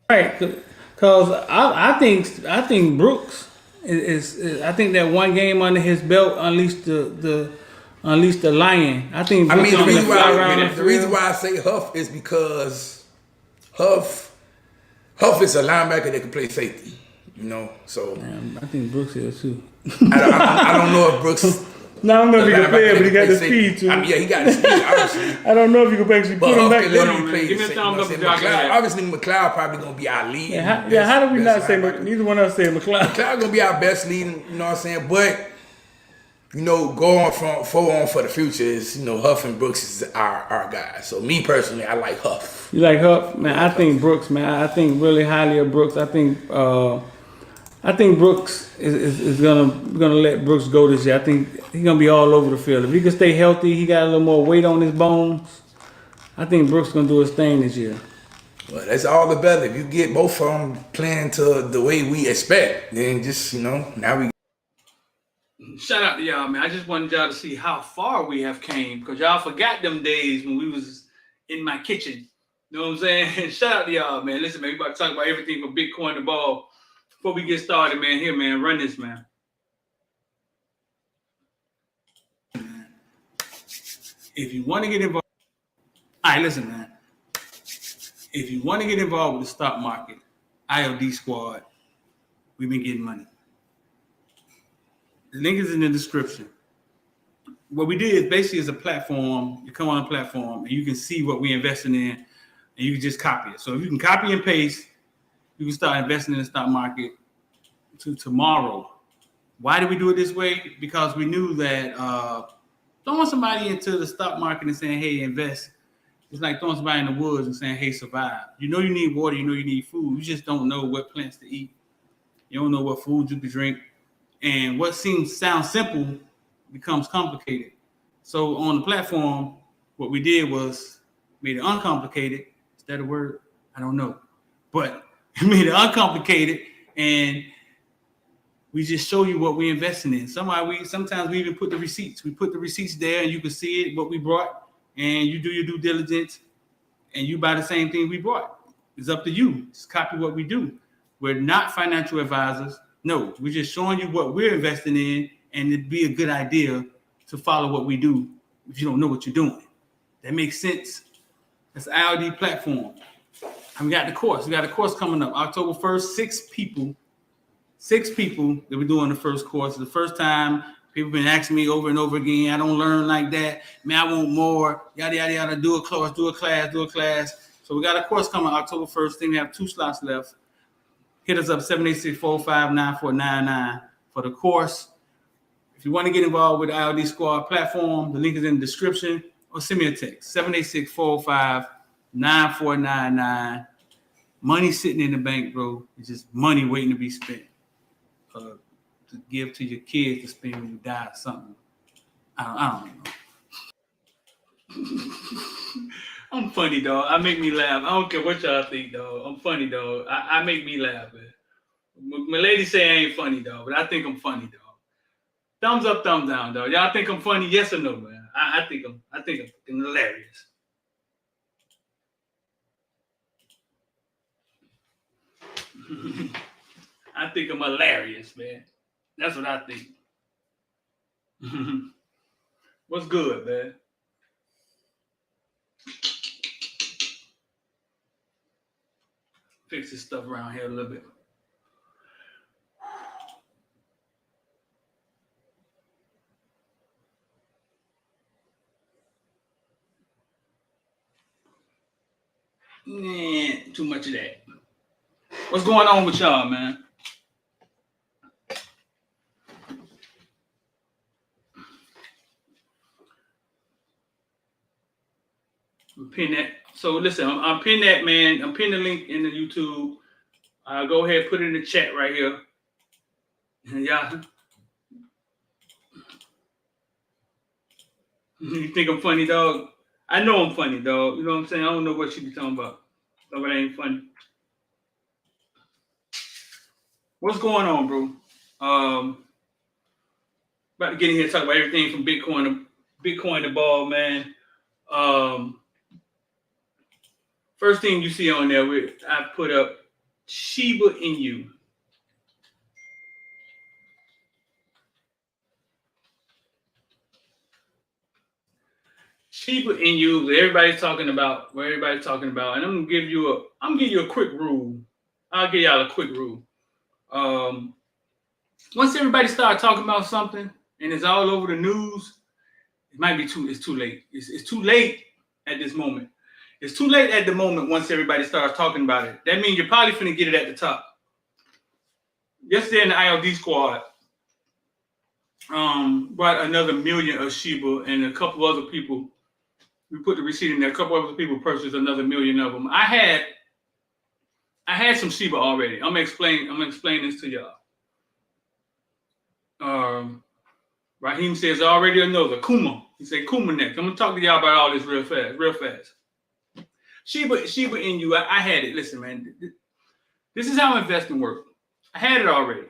Right, because I think Brooks is I think that one game under his belt unleashed the lion. I think I Brooks mean, is gonna fly around the the reason field. why I say Huff is because Huff Huff is a linebacker that can play safety. So I think Brooks is too. I don't know if Brooks Now I don't know a if he can play linebacker it, that but he can got play the safety. speed too. I mean, yeah, he got the speed, obviously. I don't know if you can actually But put him Huff back can there. literally play. Give me a You know thumbs what up I'm if saying? y'all get McLeod, that. obviously, McLeod probably gonna be our leading. How do we not say linebacker. neither one of us say McLeod? McLeod gonna be our best leading. You know what I'm saying? But going from forward for the future is Huff and Brooks is our guys. So me personally, I like Huff. You like Huff, man? I think Brooks, man. I think really highly of Brooks. I think Brooks is gonna let Brooks go this year. I think he's gonna be all over the field. If he can stay healthy, he got a little more weight on his bones. I think Brooks gonna do his thing this year. Well, that's all the better. If you get both of them playing to the way we expect, then just now we. Shout out to y'all, man. I just wanted y'all to see how far we have came because y'all forgot them days when we was in my kitchen. You know what I'm saying? Shout out to y'all, man. Listen, man, we about to talk about everything from Bitcoin to ball. Before we get started, man, here, man, run this, man. If you want to get involved, all right, listen, man. If you want to get involved with the stock market, IOD Squad, we've been getting money. The link is in the description. What we did is basically is a platform. You come on a platform and you can see what we're investing in, and you can just copy it. So if you can copy and paste, you can start investing in the stock market to tomorrow. Why did we do it this way? Because we knew that throwing somebody into the stock market and saying, "Hey, invest," it's like throwing somebody in the woods and saying, "Hey, survive." You know you need water. You know you need food. You just don't know what plants to eat. You don't know what food you can drink. And what sounds simple becomes complicated. So on the platform, what we did was made it uncomplicated. Is that a word? I don't know. But we made it uncomplicated, and we just show you what we're investing in. Sometimes we even put the receipts. We put the receipts there, and you can see it, what we brought, and you do your due diligence, and you buy the same thing we brought. It's up to you. Just copy what we do. We're not financial advisors. No, we're just showing you what we're investing in, and it'd be a good idea to follow what we do if you don't know what you're doing. That makes sense. That's the IOD platform. And we got the course. We got a course coming up October 1st. Six people that we're doing the first course. The first time people been asking me over and over again, I don't learn like that. Man, I want more. Yada, yada, yada. Do a course, do a class. So we got a course coming October 1st. Then we have 2 slots left. Hit us up 786-459-9499 for the course. If you want to get involved with the IOD Squad platform, the link is in the description, or send me a text 786-405-9499. Money sitting in the bank, bro. It's just money waiting to be spent. To give to your kids to spend when you die or something. I don't know. I'm funny, dog. I make me laugh. I don't care what y'all think, dog. I'm funny, dog. I make me laugh, man. My lady say I ain't funny, dog, but I think I'm funny, dog. Thumbs up, thumbs down, dog. Y'all think I'm funny? Yes or no, man? I think I'm hilarious. I think I'm hilarious, man. That's what I think. What's good, man? Fix this stuff around here a little bit. Nah, too much of that. What's going on with y'all, man? I'm pin that. So listen, I'm pin that, man. I'm pin the link in the YouTube. Go ahead, put it in the chat right here. Yeah. You think I'm funny, dog? I know I'm funny, dog. You know what I'm saying? I don't know what you be talking about. No, it ain't funny. What's going on, bro? About to get in here and talk about everything from Bitcoin to ball, man. First thing you see on there, I put up Shiba Inu. Shiba Inu, everybody's talking about, and I'm gonna give you a quick rule. I'll give y'all a quick rule. Once everybody starts talking about something and it's all over the news, it's too late. It's too late at this moment. It's too late at the moment once everybody starts talking about it. That means you're probably finna get it at the top. Yesterday in the IOD Squad, brought another million of Shiba, and a couple other people, we put the receipt in there, a couple other people purchased another million of them. I had some Shiba already. I'm gonna explain this to y'all. Raheem says already another. Kuma. He said Kuma next. I'm gonna talk to y'all about all this real fast. Shiba Inu, I had it. Listen, man. This is how investing works. I had it already.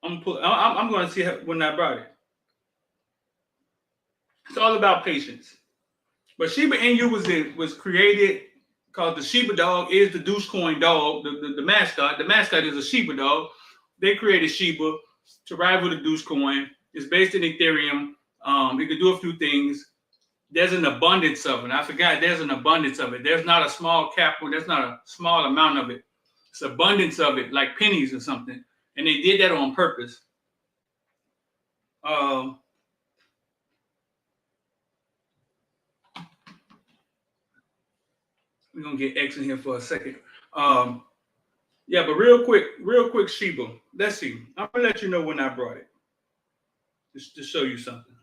I'm going to see when I brought it. It's all about patience. But Shiba Inu was created because the Shiba dog is the Dogecoin dog, the mascot. The mascot is a Shiba dog. They created Shiba to rival the Dogecoin. It's based in Ethereum. It can do a few things. There's an abundance of it. I forgot there's an abundance of it. There's not a small capital. There's not a small amount of it. It's abundance of it, like pennies or something. And they did that on purpose. We're going to get X in here for a second. Yeah, but real quick, Shiba. Let's see. I'm going to let you know when I brought it. Just to show you something.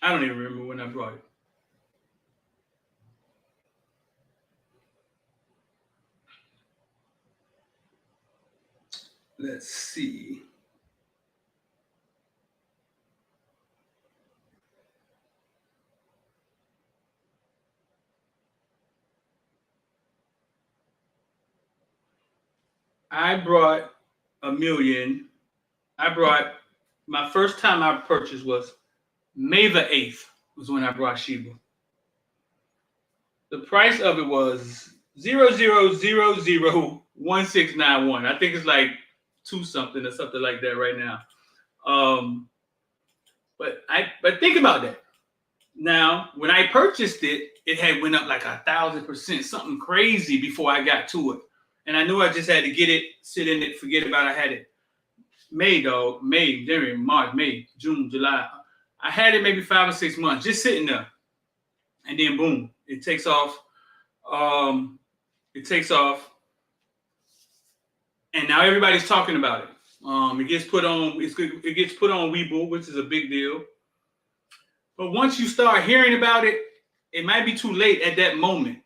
I don't even remember when I brought it. Let's see. I brought a million. My first time I purchased was May the 8th was when I brought Shiba. The price of it was 0.00001691. I think it's like 2 something or something like that right now. But think about that. Now, when I purchased it, it had went up like 1,000%, something crazy before I got to it. And I knew I just had to get it, sit in it, forget about it. I had it May, March, May, June, July. I had it maybe 5 or 6 months just sitting there. And then boom, it takes off. And now everybody's talking about it. It gets put on Webull, which is a big deal. But once you start hearing about it, it might be too late at that moment.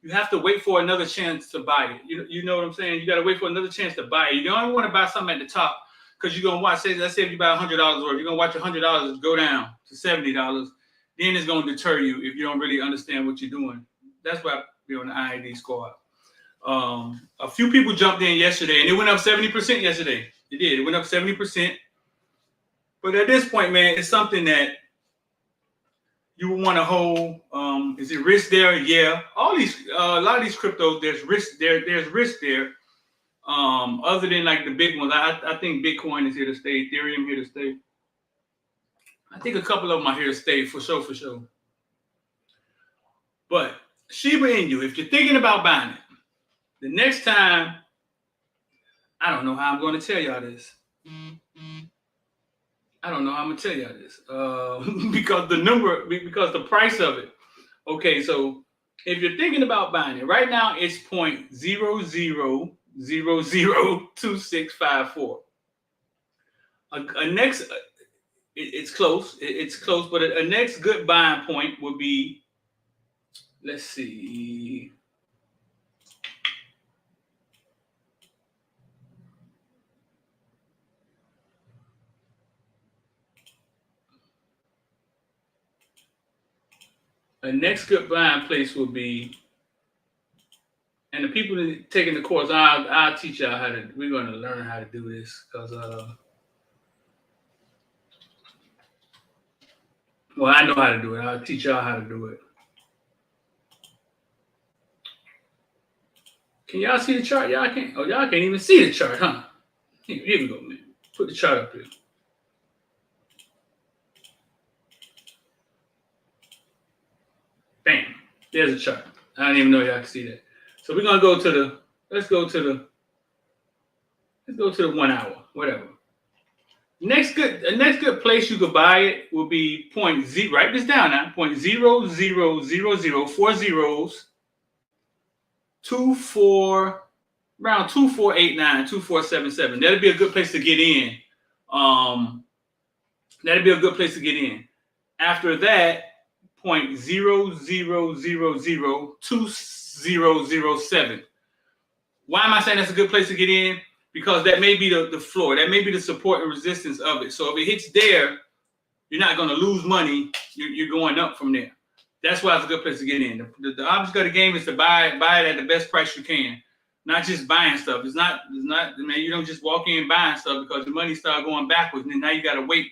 You have to wait for another chance to buy it. You know what I'm saying? You got to wait for another chance to buy it. You don't want to buy something at the top because you're going to watch, let's say if you buy $100 worth, you're going to watch $100 go down to $70. Then it's going to deter you if you don't really understand what you're doing. That's why we're on the IOD Squad. A few people jumped in yesterday and it went up 70% yesterday. It did. It went up 70%. But at this point, man, it's something that you want to hold. Is it risk there? Yeah. A lot of these cryptos, there's risk there. There's risk there. Other than like the big ones, I think Bitcoin is here to stay. Ethereum here to stay. I think a couple of them are here to stay for sure. But Shiba Inu, if you're thinking about buying it, the next time, I don't know how I'm going to tell y'all this. Because the price of it. Okay, so if you're thinking about buying it, right now it's 0.00002654. It's close. It's close, but a next good buying point would be, let's see. A next good buying place will be, and the people taking the course, I'll teach y'all how to. We're going to learn how to do this because, I know how to do it. I'll teach y'all how to do it. Can y'all see the chart? Y'all can't. Oh, y'all can't even see the chart, huh? Here we go, man. Put the chart up here. Bam. There's a chart. I don't even know y'all can see that. So we're gonna go to the. Let's go to the 1 hour, whatever. Next good place you could buy it will be point Z. Write this down now. 0.0000 4 zeros 24 around 2489 2477. That'll be a good place to get in. That'll be a good place to get in. After that, 0.00002007. Why am I saying that's a good place to get in? Because that may be the floor. That may be the support and resistance of it. So if it hits there, you're not going to lose money. You're going up from there. That's why it's a good place to get in. The object of the game is to buy it at the best price you can. Not just buying stuff. It's not, man, you don't just walk in buying stuff because the money start going backwards and now you got to wait.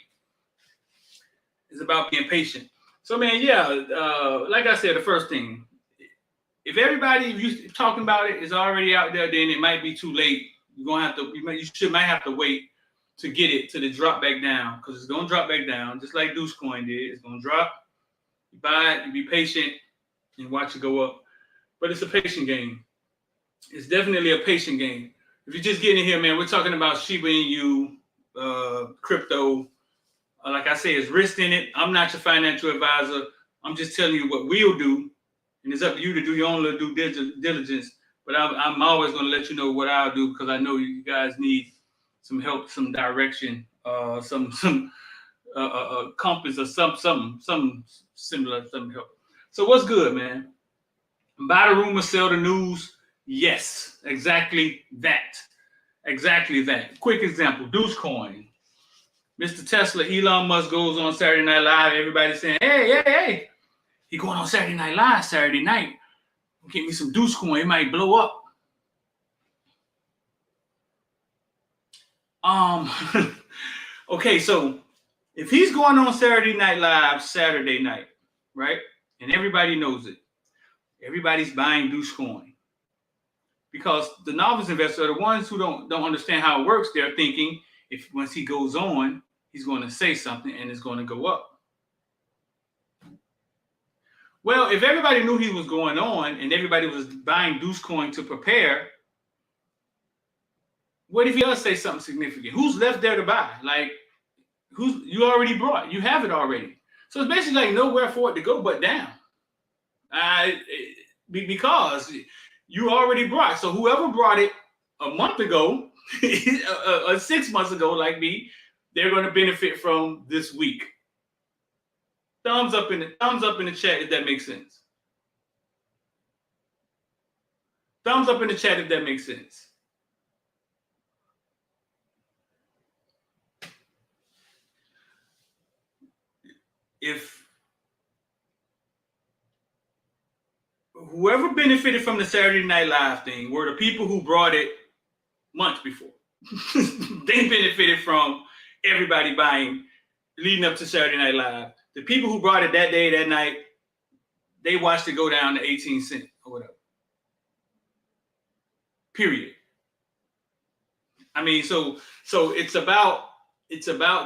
It's about being patient. So, man, yeah, like I said, the first thing, if everybody you talking about it is already out there, then it might be too late. You're gonna have to. Might have to wait to get it to the drop back down because it's gonna drop back down just like Deuce Coin did. It's gonna drop. You buy it. You be patient and watch it go up. But it's a patient game. It's definitely a patient game. If you're just getting in here, man, we're talking about Shiba Inu, crypto. Like I say, it's risk in it. I'm not your financial advisor. I'm just telling you what we'll do. And it's up to you to do your own little due diligence. But I'm always going to let you know what I'll do because I know you guys need some help, some direction, some compass or some similar, some help. So what's good, man? Buy the rumor, sell the news. Yes, exactly that. Exactly that. Quick example, Deuce Coin. Mr. Tesla, Elon Musk goes on Saturday Night Live. Everybody's saying, hey. He going on Saturday Night Live Saturday night. Get me some Deuce Coin. It might blow up. Okay, so if he's going on Saturday Night Live Saturday night, right? And everybody knows it. Everybody's buying Deuce Coin. Because the novice investors are the ones who don't understand how it works. They're thinking if once he goes on, he's going to say something and it's going to go up. Well, if everybody knew he was going on and everybody was buying Deuce Coin to prepare, what if he does say something significant? Who's left there to buy? Like, you already brought? You have it already. So it's basically like nowhere for it to go but down. Because you already brought. So whoever brought it a month ago, 6 months ago, like me, they're going to benefit from this week. Thumbs up in the chat if that makes sense. Thumbs up in the chat if that makes sense. If whoever benefited from the Saturday Night Live thing were the people who brought it months before, they benefited from everybody buying leading up to Saturday Night Live. The people who brought it that day, that night, they watched it go down to 18 cents or whatever. Period. I mean, so it's about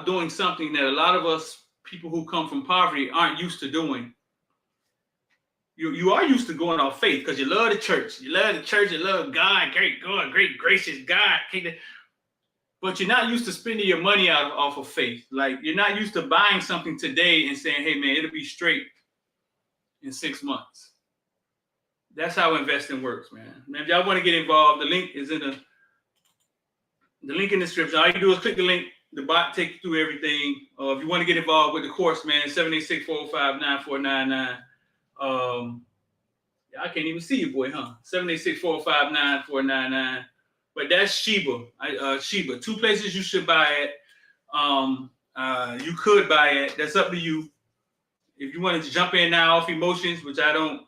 doing something that a lot of us people who come from poverty aren't used to doing. You are used to going off faith because you love the church. You love the church. You love God, great God, great gracious God. But you're not used to spending your money off of faith. Like, you're not used to buying something today and saying, hey, man, it'll be straight in 6 months. That's how investing works, man. If y'all want to get involved, the link is in the link in the description. All you do is click the link. The bot takes you through everything. If you want to get involved with the course, man, 786-405-9499. I can't even see you, boy, huh? 786-405-9499. But that's Shiba. Shiba. 2 places you should buy it. You could buy it. That's up to you. If you wanted to jump in now off emotions, which I don't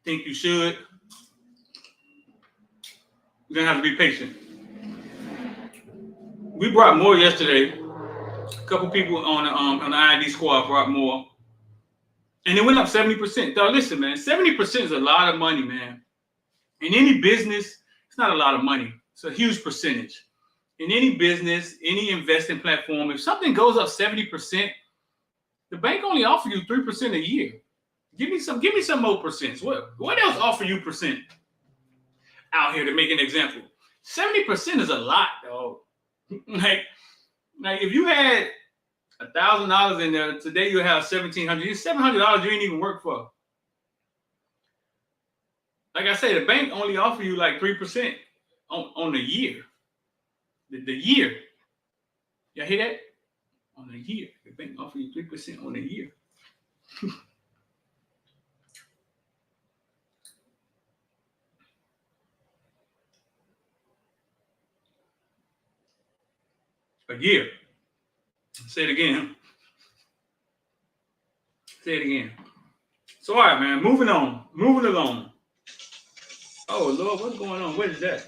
think you should. You're gonna have to be patient. We brought more yesterday. A couple people on the IOD Squad brought more, and it went up 70%. Dog, listen, man, 70% is a lot of money, man. In any business, it's not a lot of money. It's a huge percentage. In any business, any investing platform, if something goes up 70%, the bank only offer you 3% a year. Give me some more percents. What else offer you percent out here to make an example? 70% is a lot, dog. like if you had $1,000 in there today, you have $1,700. $700 you ain't even work for. Like I say, the bank only offer you like 3% on the year. The year. Y'all hear that? On the year. The bank offer you 3% on the year. A year. Say it again. Say it again. So, all right, man. Moving on. Moving along. Oh, Lord, what's going on? What is that?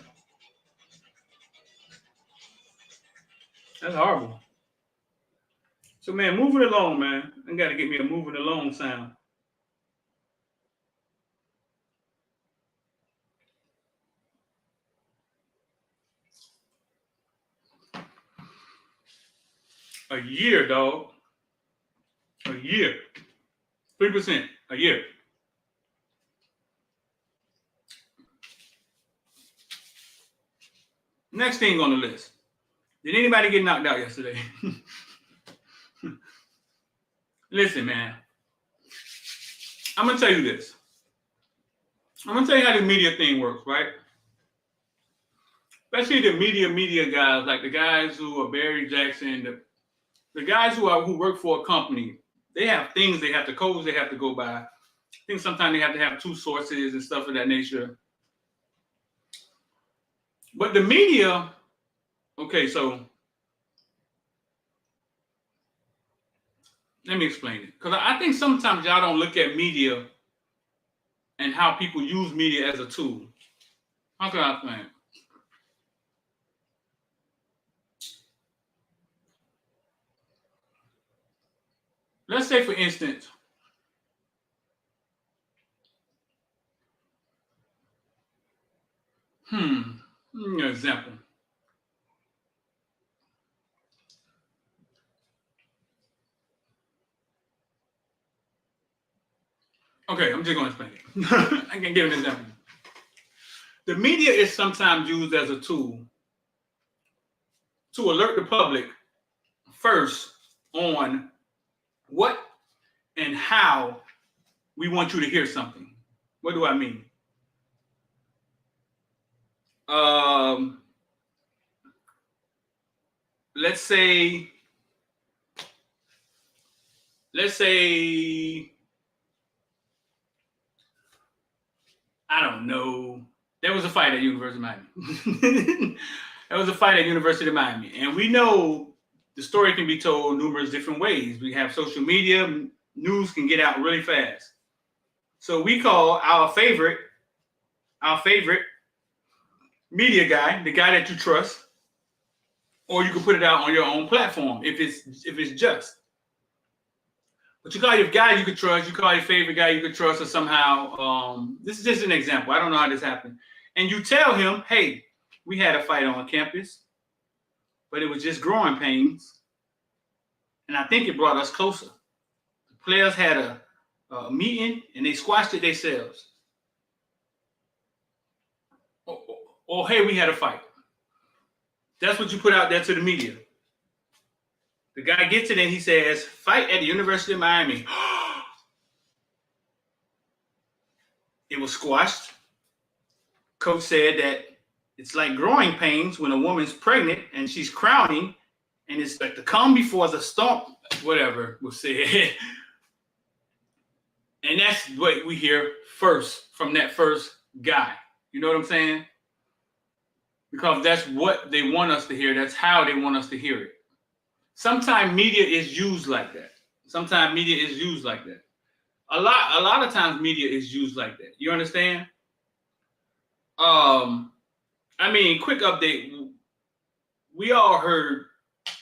That's horrible. So, man, moving along, man. I got to get me a moving along sound. A year, dog. A year. 3% a year. Next thing on the list. Did anybody get knocked out yesterday? Listen, man. I'm going to tell you this. I'm going to tell you how the media thing works, right? Especially the media guys, like the guys who are Barry Jackson, the guys who work for a company. They have things they have to codes they have to go by. I think sometimes they have to have two sources and stuff of that nature. But the media, okay, so let me explain it. Because I think sometimes y'all don't look at media and how people use media as a tool. How can I explain it? Let's say, for instance, an example. Okay, I'm just going to explain it. I can give an example. The media is sometimes used as a tool to alert the public first on what and how we want you to hear something. What do I mean? Let's say, I don't know. There was a fight at University of Miami. There was a fight at University of Miami, and we know the story can be told numerous different ways. We have social media, news can get out really fast. So we call our favorite media guy, the guy that you trust, or you can put it out on your own platform if it's just. But you call your guy you could trust, you call your favorite guy you could trust, or somehow, this is just an example. I don't know how this happened. And you tell him, hey, we had a fight on campus, but it was just growing pains. And I think it brought us closer. The players had a meeting and they squashed it themselves. Or hey, we had a fight. That's what you put out there to the media. The guy gets it and he says, fight at the University of Miami. It was squashed. Coach said that it's like growing pains when a woman's pregnant and she's crowning, and it's like the calm before the storm, whatever was said. And that's what we hear first from that first guy. You know what I'm saying? Because that's what they want us to hear. That's how they want us to hear it. Sometimes media is used like that. A lot of times media is used like that. You understand? Quick update. We all heard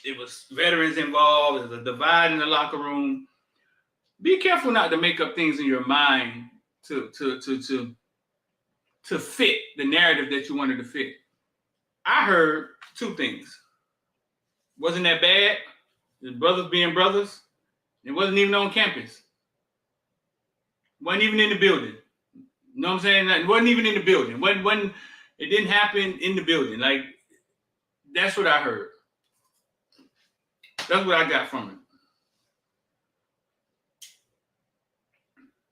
it was veterans involved. There's a divide in the locker room. Be careful not to make up things in your mind to to fit the narrative that you wanted to fit. I heard two things. Wasn't that bad? The brothers being brothers. It wasn't even on campus. Wasn't even in the building. You know what I'm saying? It wasn't even in the building. It didn't happen in the building. Like, that's what I heard. That's what I got from it.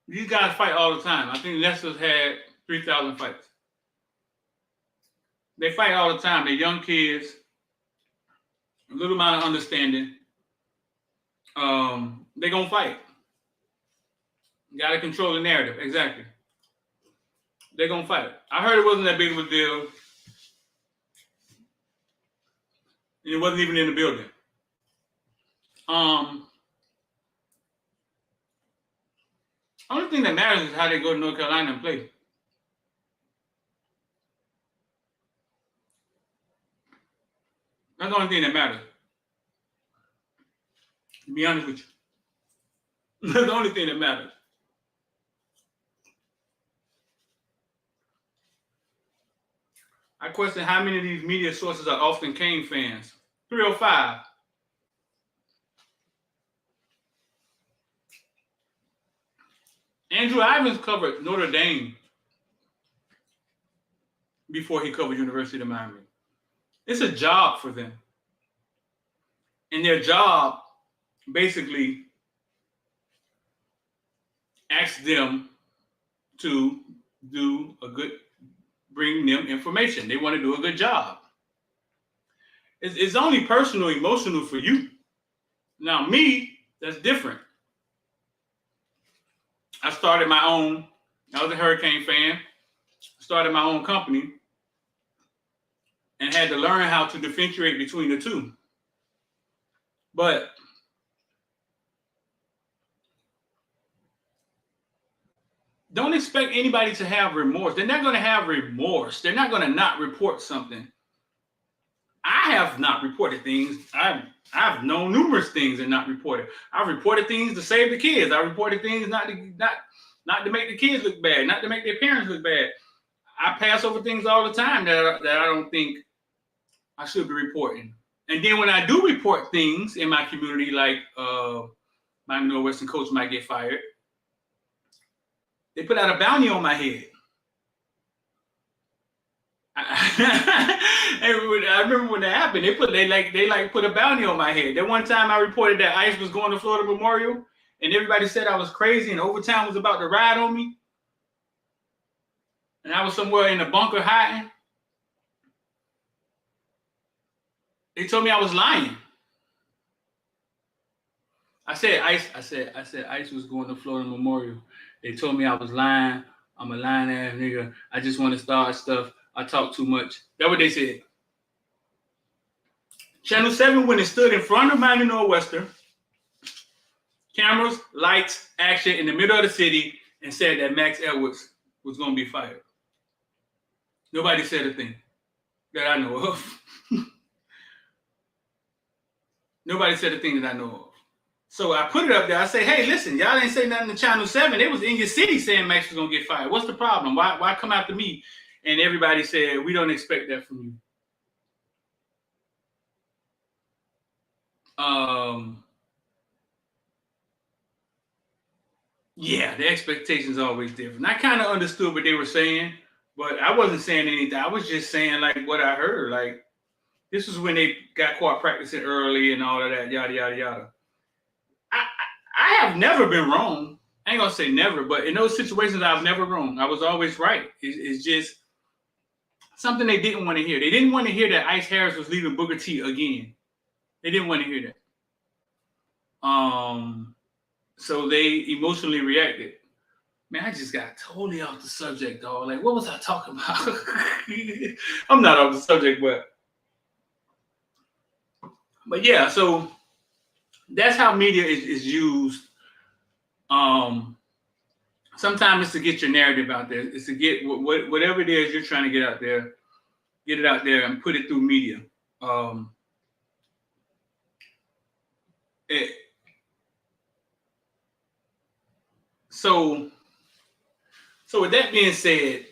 These guys fight all the time. I think Leicester's had 3,000 fights. They fight all the time. They're young kids, a little amount of understanding. They're going to fight. You got to control the narrative. Exactly. They're going to fight. I heard it wasn't that big of a deal. And it wasn't even in the building. Only thing that matters is how they go to North Carolina and play. That's the only thing that matters. To be honest with you. That's the only thing that matters. I question how many of these media sources are Austin Kane fans. 305. Andrew Ivins covered Notre Dame before he covered University of Miami. It's a job for them. And their job basically asks them to bring them information. They want to do a good job. It's only personal, emotional for you. Now, me, that's different. I started my own. I was a Hurricane fan. Started my own company and had to learn how to differentiate between the two. But don't expect anybody to have remorse. They're not going to have remorse. They're not going to not report something. I have not reported things. I've known numerous things and not reported. I've reported things to save the kids. I reported things not to make the kids look bad, not to make their parents look bad. I pass over things all the time that I don't think I should be reporting. And then when I do report things in my community, like my Northwestern coach might get fired, they put out a bounty on my head. I remember when that happened. They put a bounty on my head. That one time I reported that ICE was going to Florida Memorial, and everybody said I was crazy, and overtime was about to ride on me, and I was somewhere in a bunker hiding. They told me I was lying. I said ICE was going to Florida Memorial. They told me I was lying. I'm a lying ass nigga. I just want to start stuff. I talk too much. That's what they said. Channel 7 went and stood in front of Miami Northwestern, cameras, lights, action in the middle of the city, and said that Max Edwards was going to be fired. Nobody said a thing that I know of. Nobody said a thing that I know of. So I put it up there. I say, hey, listen, y'all ain't say nothing to Channel 7. They was in your city saying Max was going to get fired. What's the problem? Why come after me? And everybody said, we don't expect that from you. Yeah, the expectations are always different. I kind of understood what they were saying, but I wasn't saying anything. I was just saying like what I heard. Like, this was when they got caught practicing early and all of that, yada, yada, yada. I have never been wrong. I ain't gonna say never, but in those situations, I've never wrong. I was always right. It's just something they didn't want to hear. They didn't want to hear that Ice Harris was leaving Booker T again. They didn't want to hear that. So they emotionally reacted. Man, I just got totally off the subject, dog. Like, what was I talking about? I'm not off the subject, but yeah, so that's how media is used. Sometimes it's to get your narrative out there. It's to get whatever it is you're trying to get out there, get it out there and put it through media. So with that being said,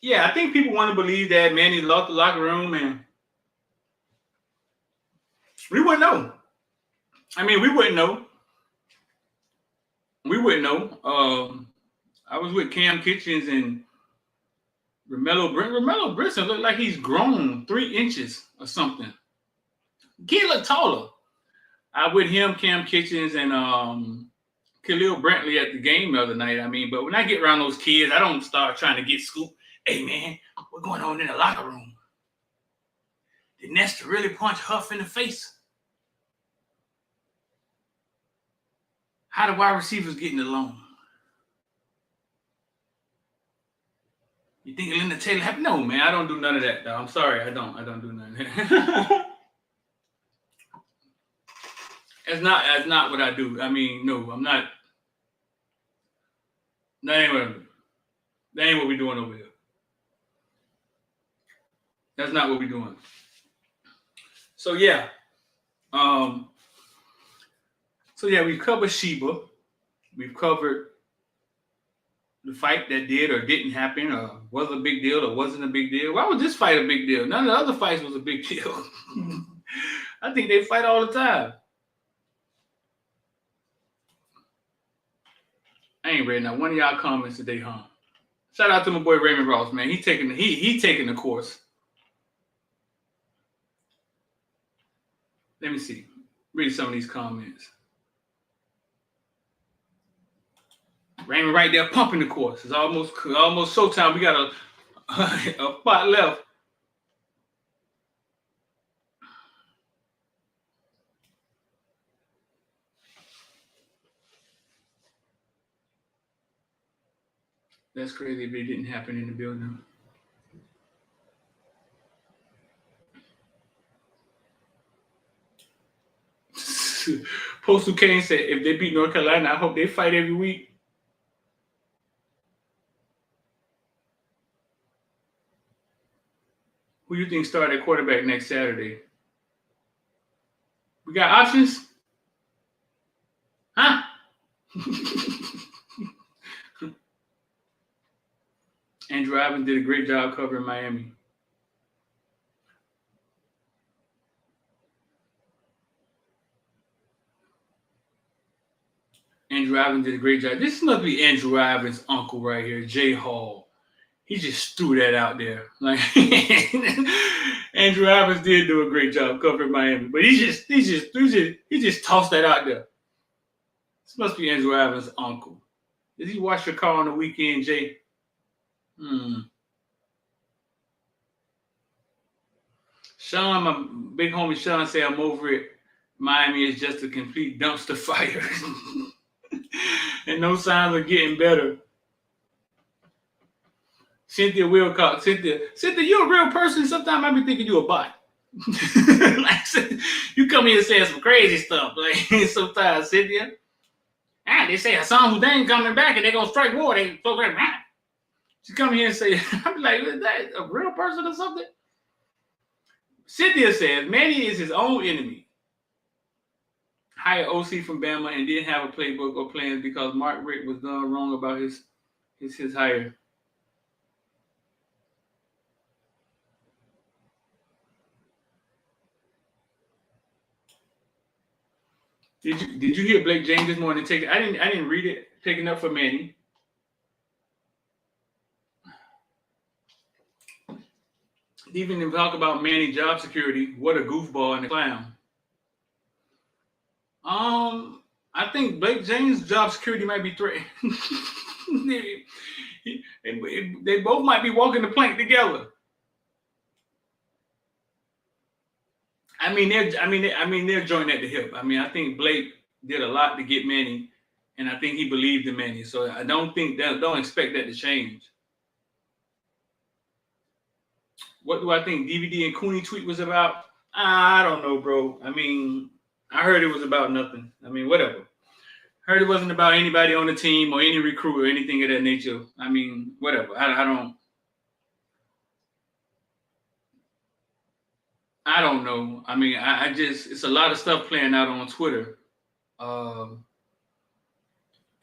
Yeah, I think people want to believe that Manny lost the locker room, and we wouldn't know. I mean, we wouldn't know. We wouldn't know. I was with Cam Kitchens and Romello Brinson looked like he's grown 3 inches or something. Kid look taller. I with him, Cam Kitchens, and Khalil Brantley at the game the other night. I mean, but when I get around those kids, I don't start trying to get scooped. Hey man, what's going on in the locker room? Did Nestor really punch Huff in the face? How the wide receivers getting along? You think Linda Taylor happy? No, man, I don't do none of that, though. I'm sorry, I don't do none of that. That's not what I do. I mean, no, I'm not. That ain't what we're doing over here. That's not what we're doing. So yeah. We've covered Shiba. We've covered the fight that did or didn't happen, or was a big deal or wasn't a big deal. Why was this fight a big deal? None of the other fights was a big deal. I think they fight all the time. I ain't read now one of y'all comments today, huh? Shout out to my boy Raymond Ross, man. He taking the course. Let me see. Read some of these comments. Raymond right there pumping the course. It's almost showtime. We got a spot left. That's crazy if it didn't happen in the building. Postal Kane said, if they beat North Carolina, I hope they fight every week. Who you think start at quarterback next Saturday? We got options? Huh? Andrew Evans did a great job covering Miami. Andrew Evans did a great job. This must be Andrew Evans' uncle right here, Jay Hall. He just threw that out there. Like Andrew Evans did do a great job covering Miami, but he just tossed that out there. This must be Andrew Evans' uncle. Did he wash your car on the weekend, Jay? Sean, my big homie Sean said, I'm over it. Miami is just a complete dumpster fire. And no signs of getting better. Cynthia Wilcox. Cynthia, you're a real person. Sometimes I be thinking you a bot. Like, you come here saying some crazy stuff. Like sometimes, Cynthia. They say a son who ain't coming back and they're gonna strike war. They so great. She come here and say, I'm like, is that a real person or something? Cynthia says Manny is his own enemy. Hired OC from Bama and didn't have a playbook or plans because Mark Richt was done wrong about his hire. Did you hear Blake James this morning? I didn't read it. Taking up for Manny. Even to talk about Manny job security, what a goofball and a clown. I think Blake James' job security might be threatened. They both might be walking the plank together. I mean, they're joined at the hip. I mean, I think Blake did a lot to get Manny, and I think he believed in Manny. So I don't expect that to change. What do I think DVD and Cooney tweet was about? I don't know, bro. I mean, I heard it was about nothing. I mean, whatever. Heard it wasn't about anybody on the team or any recruit or anything of that nature. I mean, whatever. I don't know. I mean, I just, it's a lot of stuff playing out on Twitter.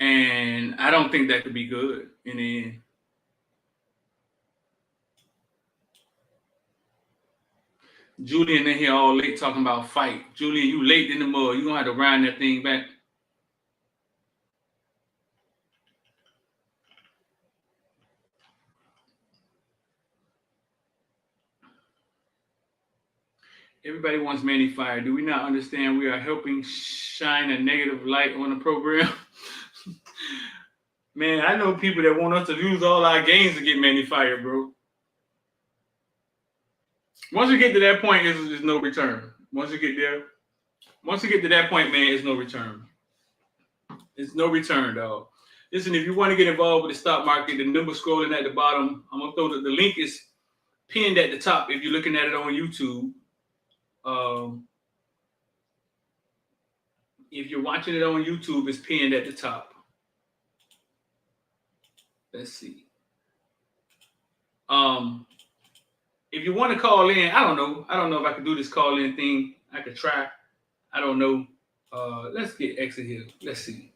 And I don't think that could be good in the end. Julian in here all late talking about fight. Julian, you late in the mud. You gonna have to grind that thing back. Everybody wants Manny fired. Do we not understand we are helping shine a negative light on the program? Man, I know people that want us to lose all our games to get Manny fired, bro. Once you get to that point, there's no return. Once you get to that point, man, it's no return. It's no return, dog. Listen, if you want to get involved with the stock market, the number scrolling at the bottom, I'm gonna throw the link is pinned at the top if you're looking at it on YouTube. If you're watching it on YouTube, it's pinned at the top. Let's see. If you want to call in, I don't know if I could do this call-in thing. I could try. I don't know. Let's get exit here. Let's see.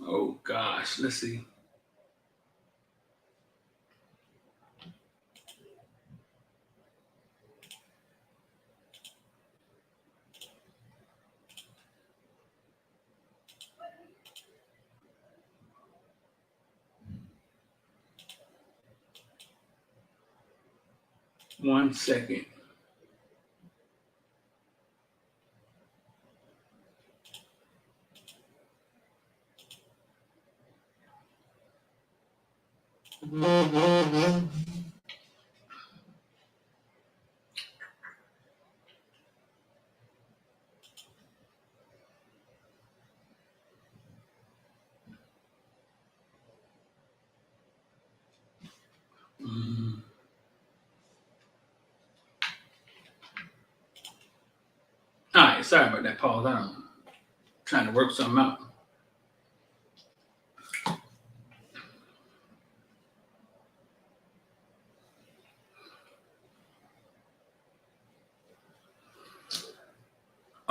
Oh gosh, let's see. One second. All right, sorry about that pause. I'm trying to work something out.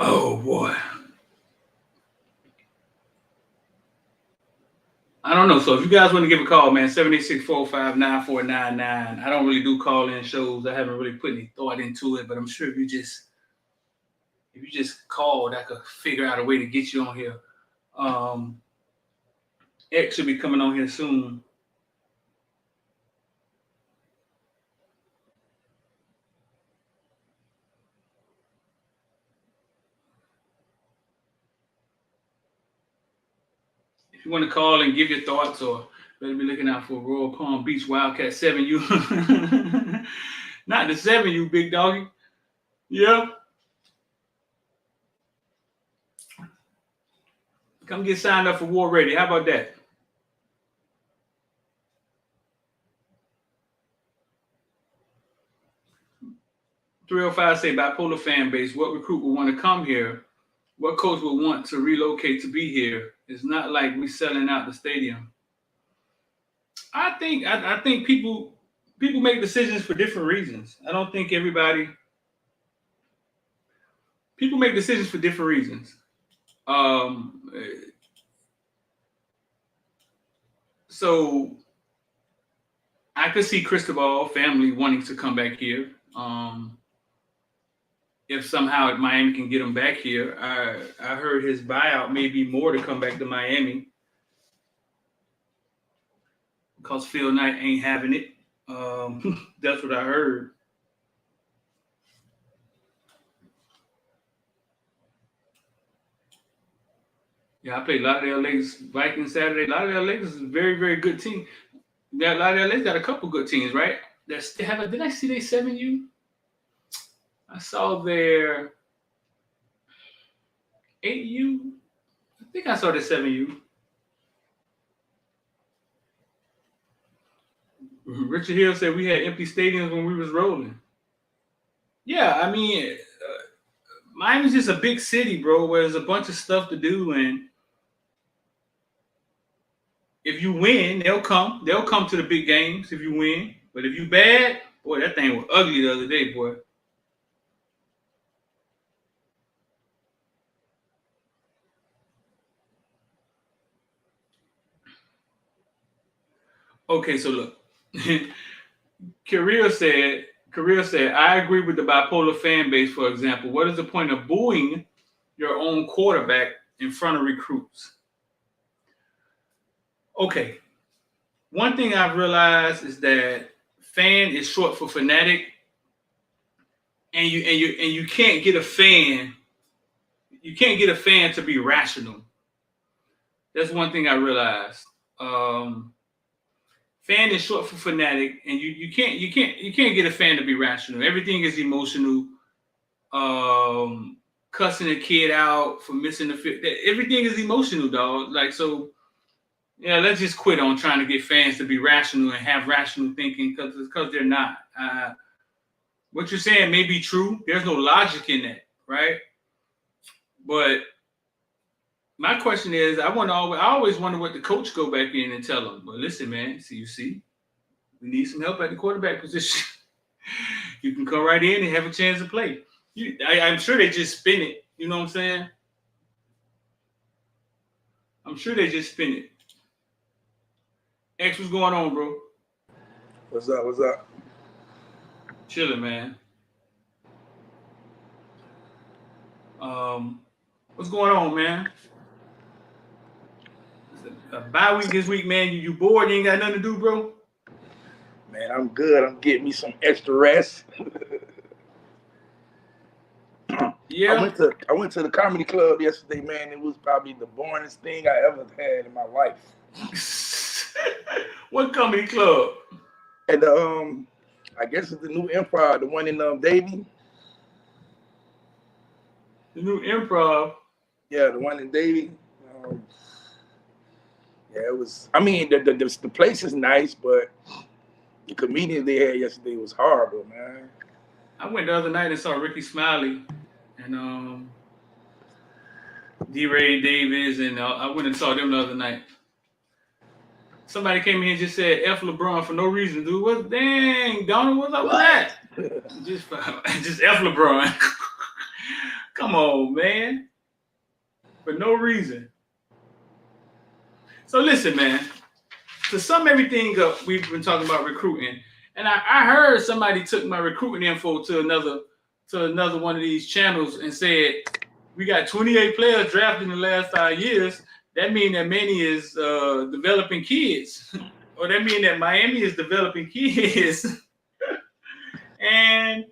Oh boy. I don't know. So if you guys want to give a call, man, 786-405-9499. I don't really do call-in shows. I haven't really put any thought into it, but I'm sure if you just called, I could figure out a way to get you on here. X should be coming on here soon. If you want to call and give your thoughts, or better be looking out for Royal Palm Beach Wildcat 7U. Not the 7U, big doggy. Yeah. Come get signed up for War Ready. How about that? .305 say bipolar fan base. What recruit would want to come here? What coach would want to relocate to be here? It's not like we selling out the stadium. I think people make decisions for different reasons. I don't think everybody. People make decisions for different reasons. So I could see Cristobal family wanting to come back here. If somehow Miami can get him back here, I heard his buyout may be more to come back to Miami because Phil Knight ain't having it. That's what I heard. Yeah, I played Lauderdale Lakers Vikings Saturday. Lauderdale Lakers is a very, very good team. They got a couple good teams, right? Did I see they 7U? I saw their 8U. I think I saw the 7U. Richard Hill said we had empty stadiums when we was rolling. Yeah, I mean, Miami's just a big city, bro, where there's a bunch of stuff to do, and if you win, they'll come. They'll come to the big games if you win. But if you bad, boy, that thing was ugly the other day, boy. Okay, so look. Career said, I agree with the bipolar fan base, for example. What is the point of booing your own quarterback in front of recruits? Okay. One thing I've realized is that fan is short for fanatic, and you can't get a fan. You can't get a fan to be rational. That's one thing I realized. Fan is short for fanatic, and you can't get a fan to be rational. Everything is emotional. Cussing a kid out for missing the fit. Everything is emotional, dog. Like, so, yeah, let's just quit on trying to get fans to be rational and have rational thinking because they're not. What you're saying may be true. There's no logic in that, right? But my question is, I always wonder what the coach go back in and tell them. But listen, man, you see, we need some help at the quarterback position. You can come right in and have a chance to play. I'm sure they just spin it. You know what I'm saying? I'm sure they just spin it. X, what's going on, bro? What's up? What's up? Chilling, man. What's going on, man? A bye week this week, man. You bored? You ain't got nothing to do, bro? Man, I'm good. I'm getting me some extra rest. Yeah. I went to the comedy club yesterday, man. It was probably the boringest thing I ever had in my life. What comedy club? And I guess it's the new Improv, the one in Davie. The new Improv. Yeah, the one in Davie. Yeah, it was. I mean, the place is nice, but the comedian they had yesterday was horrible, man. I went the other night and saw Ricky Smiley and D-Ray Davis, and I went and saw them the other night. Somebody came in here and just said F LeBron for no reason, dude. What? Dang, Donald, what's up with that? just F LeBron. Come on, man. For no reason. So listen, man. To sum everything up, we've been talking about recruiting, and I heard somebody took my recruiting info to another one of these channels and said we got 28 players drafted in the last 5 years. That means that Manny is developing kids, or that means that Miami is developing kids. And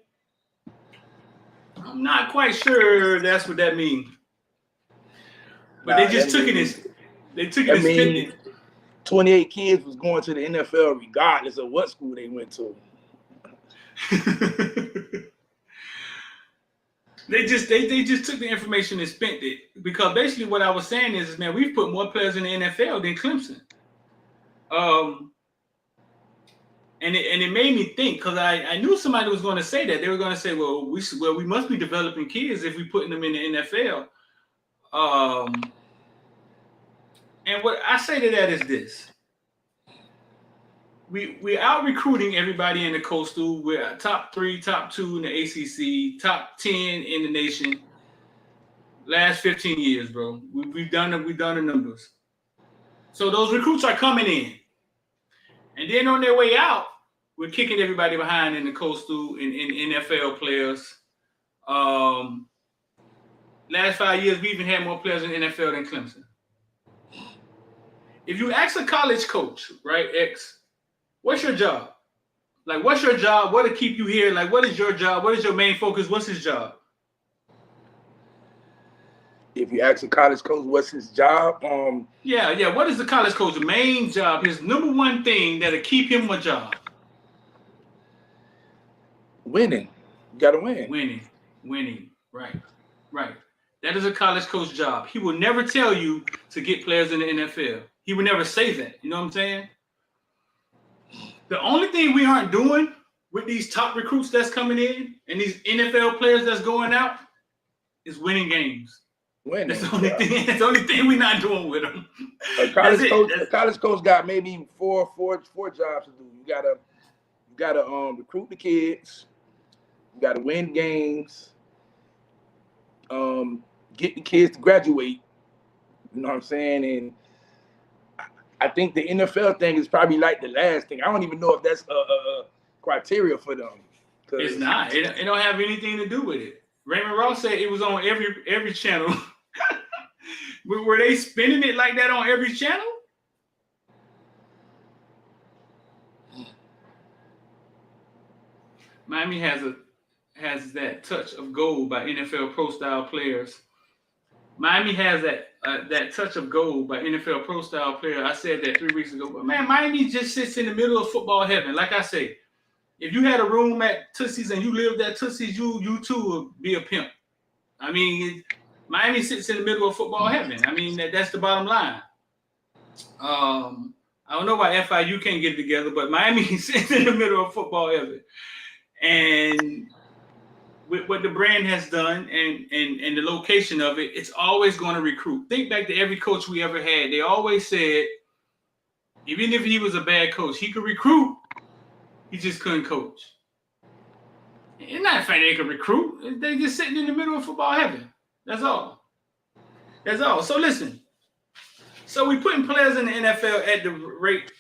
I'm not quite sure that's what that means. But they just took it as they took it as 50. 28 kids was going to the NFL regardless of what school they went to. They just took the information and spent it, because basically what I was saying is, man, we've put more players in the NFL than Clemson. And it made me think, because I knew somebody was going to say that. They were going to say, well, we must be developing kids if we're putting them in the NFL. And what I say to that is this. We're out recruiting everybody in the Coastal. We're top 3, top 2 in the ACC, top 10 in the nation. Last 15 years, bro. We've done the numbers. So those recruits are coming in. And then on their way out, we're kicking everybody behind in the Coastal, in NFL players. Last 5 years, we even had more players in the NFL than Clemson. If you ask a college coach, right, X, what's your job? Like, what's your job? What to keep you here? Like, what is your job? What is your main focus? What's his job? If you ask a college coach what's his job, Yeah. What is the college coach's main job? His number one thing that'll keep him a job? winning. You gotta win. Winning. Right. That is a college coach job. He will never tell you to get players in the NFL. He would never say that. You know what I'm saying? The only thing we aren't doing with these top recruits that's coming in and these NFL players that's going out is winning games. Winning. That's the only thing. That's the only thing we're not doing with them. A college coach got maybe four jobs to do. You gotta recruit the kids. You gotta win games. Get the kids to graduate. You know what I'm saying? And I think the NFL thing is probably like the last thing. I don't even know if that's a criteria for them. It's not. It don't have anything to do with it. Raymond Ross said it was on every channel. Were they spinning it like that on every channel? Miami has that touch of gold by NFL pro style players. Miami has that touch of gold by NFL pro style players. I said that 3 weeks ago, but man, Miami just sits in the middle of football heaven. Like I say, if you had a room at Tootsie's and you lived at Tootsie's, you too would be a pimp. I mean, Miami sits in the middle of football heaven. I mean, that's the bottom line. I don't know why FIU can't get it together, but Miami sits in the middle of football heaven. And with what the brand has done and the location of it, it's always going to recruit. Think back to every coach we ever had. They always said, even if he was a bad coach, he could recruit. He just couldn't coach. It's not funny they could recruit. They just sitting in the middle of football heaven. That's all. So listen. So we're putting players in the NFL at the rate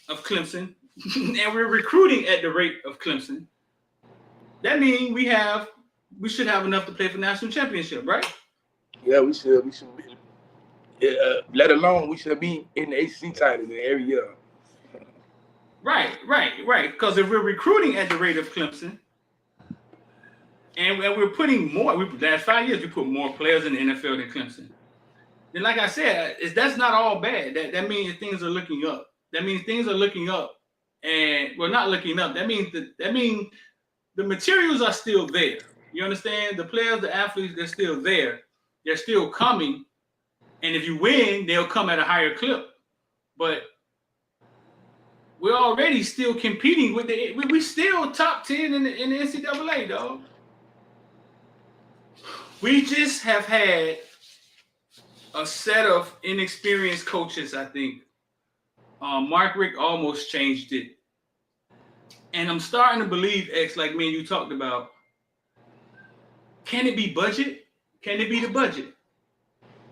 of Clemson, and we're recruiting at the rate of Clemson. That means we should have enough to play for national championship, right? Yeah, we should be. Let alone we should be in the ACC title every year. Right. Because if we're recruiting at the rate of Clemson, and we're putting more, last 5 years we put more players in the NFL than Clemson. Then, like I said, that's not all bad. That means things are looking up. That means things are looking up, and we're not looking up. That means the materials are still there. You understand? The players, the athletes, they're still there. They're still coming. And if you win, they'll come at a higher clip. But we're already still competing with we still top 10 in the NCAA, dog. We just have had a set of inexperienced coaches, I think. Mark Richt almost changed it. And I'm starting to believe, X, like me and you talked about, can it be budget? Can it be the budget?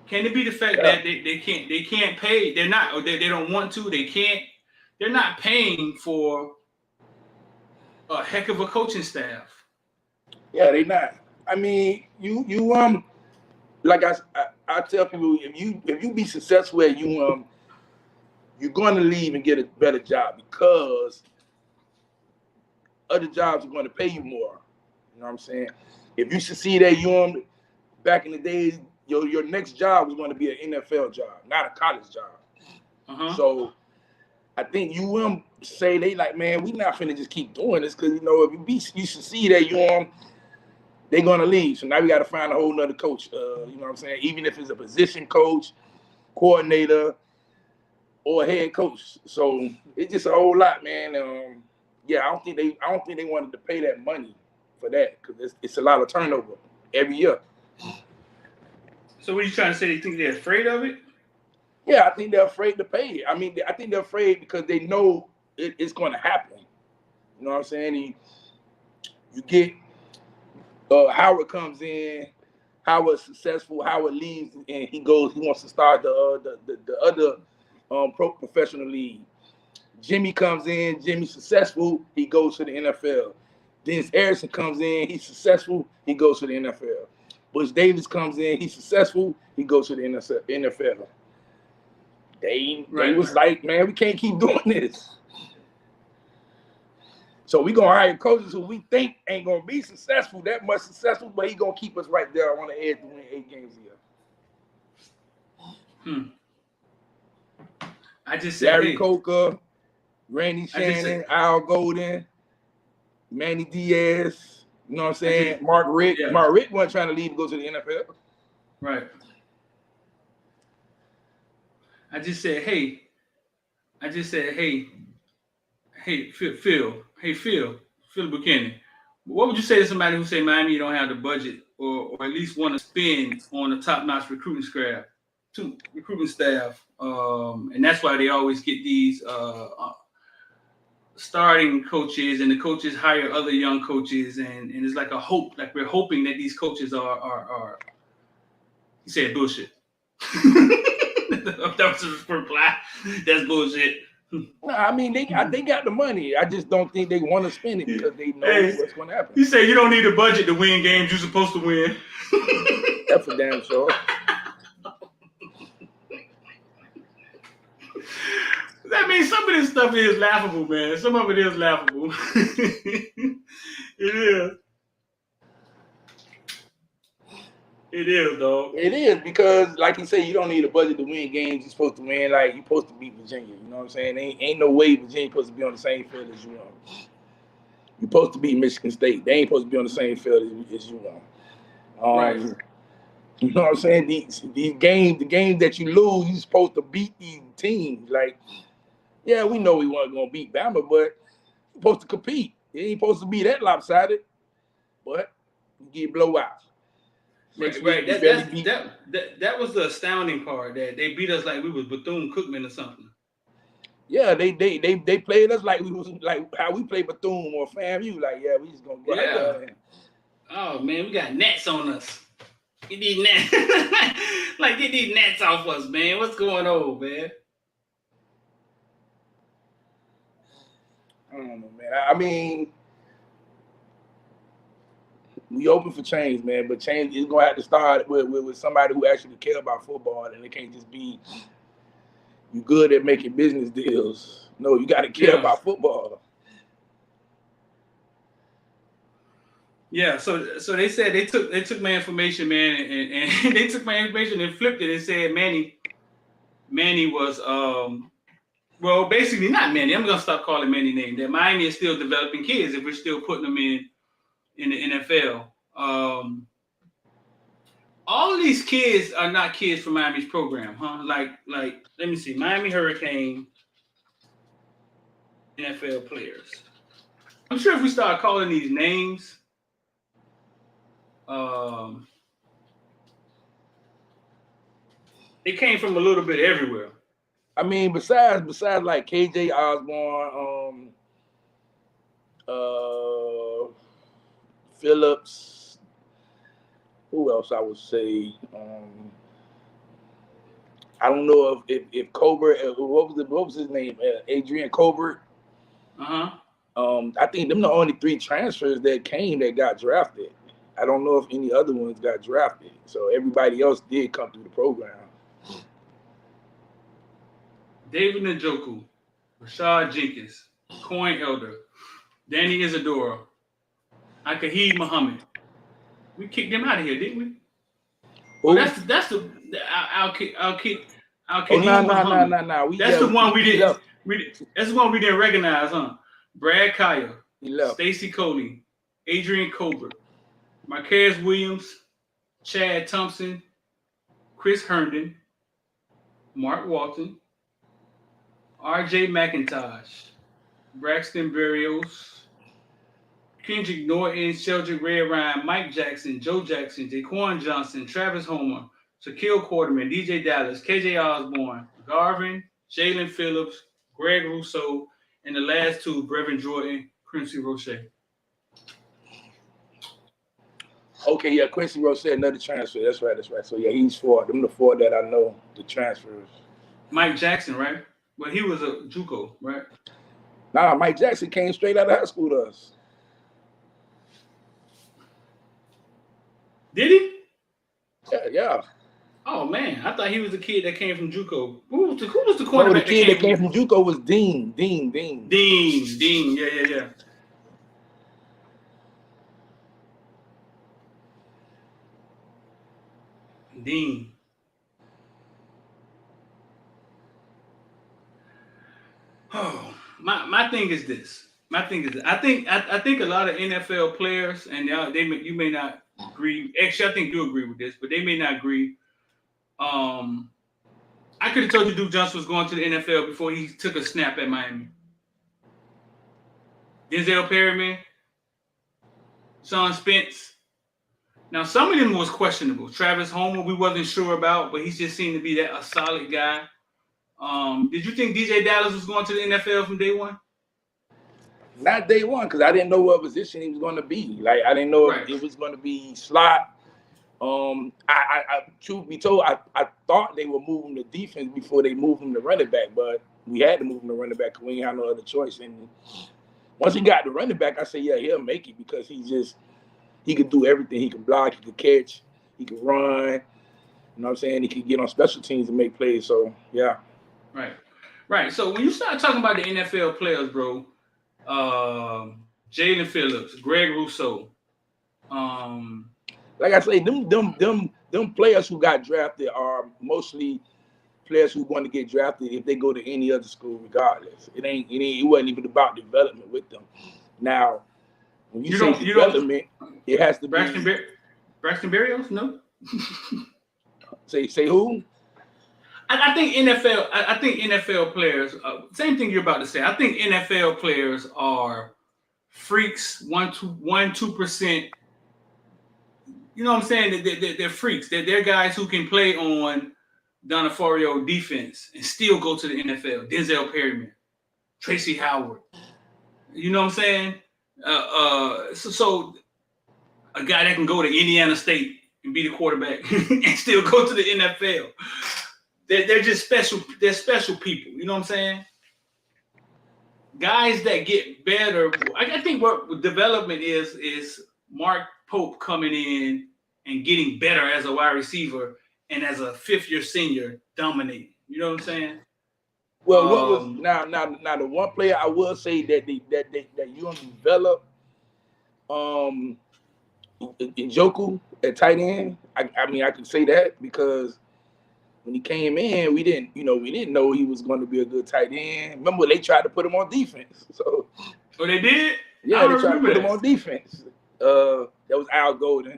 Can it be the fact that they can't pay? They're not, or they don't want to, they can't. They're not paying for a heck of a coaching staff. Yeah, they not. I mean, you like I tell people, if you be successful at you're going to leave and get a better job because other jobs are going to pay you more. You know what I'm saying? If you succeed at back in the days, your next job was going to be an NFL job, not a college job. Uh-huh. So I think say they like, man, we not finna just keep doing this because if you succeed at they're gonna leave. So now we got to find a whole nother coach. You know what I'm saying? Even if it's a position coach, coordinator, or head coach. So it's just a whole lot, man. Yeah, I don't think they wanted to pay that money for that because it's a lot of turnover every year. So what are you trying to say? They think they're afraid of it? Yeah, I think they're afraid to pay it. I mean, I think they're afraid because they know it's going to happen. You know what I'm saying? You get Howard comes in, Howard's successful, Howard leaves, and he wants to start the other professional league. Jimmy comes in, Jimmy's successful, he goes to the NFL. Dennis Harrison comes in, he's successful, he goes to the NFL. Butch Davis comes in, he's successful, he goes to the NFL. They was like, man, we can't keep doing this. So we gonna hire coaches who we think ain't gonna be successful, that much successful, but he gonna keep us right there on the edge to win 8 games a year. Hmm. I just said, Gary hey. Coker, Randy I just said, Shannon, Al Golden, Manny Diaz. You know what I'm I just, saying? Mark Rick. yeah, Mark Rick wasn't trying to leave to go to the NFL. right. I just said, hey. I just said, hey, Phil Buchanan. What would you say to somebody who say Miami don't have the budget or at least want to spend on a top-notch recruiting staff, and that's why they always get these starting coaches, and the coaches hire other young coaches, and it's like a hope, like we're hoping that these coaches are he said bullshit. That was his reply. That's bullshit. No, I mean they got the money. I just don't think they want to spend it because they know Hey, what's going to happen. he said you don't need a budget to win games you're supposed to win. That's for damn sure. That means some of this stuff is laughable, man. Some of it is laughable. It is. It is, dog. It is because, like you say, you don't need a budget to win games. You're supposed to win. Like you're supposed to beat Virginia. You know what I'm saying? Ain't no way Virginia's supposed to be on the same field as you are. You're supposed to beat Michigan State. They ain't supposed to be on the same field as you are. Right. You know what I'm saying? These games, the games that you lose, you're supposed to beat these teams. Like, yeah, we know we weren't gonna beat Bama, but you're supposed to compete. It ain't supposed to be that lopsided. But you get blowout. Next week Right. we barely beat. That was the astounding part, that they beat us like we was Bethune-Cookman or something. Yeah, they played us like we was like how we play Bethune or FAMU. Like, yeah, we just gonna go out there. And, Oh man, we got nets on us. Get these nets, like get these nets off us, man. What's going on, man? I don't know, man. I mean, we open for change, man. But change is gonna have to start with somebody who actually care about football, and it can't just be you good at making business deals. No, you got to care about football. Yeah, so they said they took my information, man, and they took my information and flipped it and said Manny was well, basically not Manny. I'm gonna stop calling Manny name. That Miami is still developing kids if we're still putting them in the NFL. All of these kids are not kids from Miami's program, huh? Like let me see, Miami Hurricane NFL players. I'm sure if we start calling these names, they came from a little bit everywhere. I mean, besides like KJ Osborne, Phillips, who else I would say? I don't know if Colbert, what was his name? Adrian Colbert. I think them the only 3 transfers that came that got drafted. I don't know if any other ones got drafted. So everybody else did come through the program. David Njoku, Rashad Jenkins, Coin Elder, Danny Isadora, Akaheed Muhammad. We kicked them out of here, didn't we? Well, that's the no. That's the one we didn't. That's the one we didn't recognize, huh? Brad Kaya, Stacy Coley, Adrian Colbert, Marquez Williams, Chad Thompson, Chris Herndon, Mark Walton, R.J. McIntosh, Braxton Berrios, Kendrick Norton, Sheldrick Red Ryan, Mike Jackson, Joe Jackson, Jaquan Johnson, Travis Homer, Shaquille Quarterman, DJ Dallas, KJ Osborne, Garvin, Jalen Phillips, Greg Rousseau, and the last 2, Brevin Jordan, Quincy Roche. Okay, yeah, Quincy Roche, another transfer. That's right. So yeah, he's 4. Them the 4 that I know, the transfers. Mike Jackson, right? Well, he was a JUCO, right? Nah, Mike Jackson came straight out of high school to us. Did he? Yeah. Oh man, I thought he was the kid that came from JUCO. Who was the quarterback? No, the kid that came from JUCO was Dean. Dean. Yeah. Dean. thing is this. I think a lot of NFL players, and you may not agree. Actually, I think you agree with this, but they may not agree. I could have told you Duke Johnson was going to the NFL before he took a snap at Miami. Denzel Perryman, Sean Spence. Now, some of them was questionable. Travis Homer, we wasn't sure about, but he just seemed to be a solid guy. Did you think DJ Dallas was going to the NFL from day one? Not day one, because I didn't know what position he was going to be. Like, I didn't know if it was going to be slot. Truth be told, I thought they were moving the defense before they moved him to running back, but we had to move him to running back because we ain't had no other choice. And once he got the running back, I said, yeah, he'll make it because he could do everything. He could block, he could catch, he could run. You know what I'm saying? He could get on special teams and make plays. So, yeah. Right. So when you start talking about the NFL players, bro, Jalen Phillips, Greg Rousseau, like I say, them players who got drafted are mostly players who want to get drafted if they go to any other school, regardless. It wasn't even about development with them. Now, when you say development, it has to be Braxton Berrios. No. Say who? I think NFL. I think NFL players. Same thing you're about to say. I think NFL players are freaks. 2%. You know what I'm saying? They're freaks. They're guys who can play on D'Onofrio defense and still go to the NFL. Denzel Perryman, Tracy Howard. You know what I'm saying? So a guy that can go to Indiana State and be the quarterback and still go to the NFL. They're just special. They're special people. You know what I'm saying? Guys that get better. I think what development is Mark Pope coming in and getting better as a wide receiver and as a fifth-year senior dominating. You know what I'm saying? Well, what was now the one player I will say that you don't develop Njoku at tight end. I mean I can say that because when he came in, we didn't know he was going to be a good tight end. Remember, they tried to put him on defense. So, they did? Yeah, they tried to put him on defense. That was Al Golden.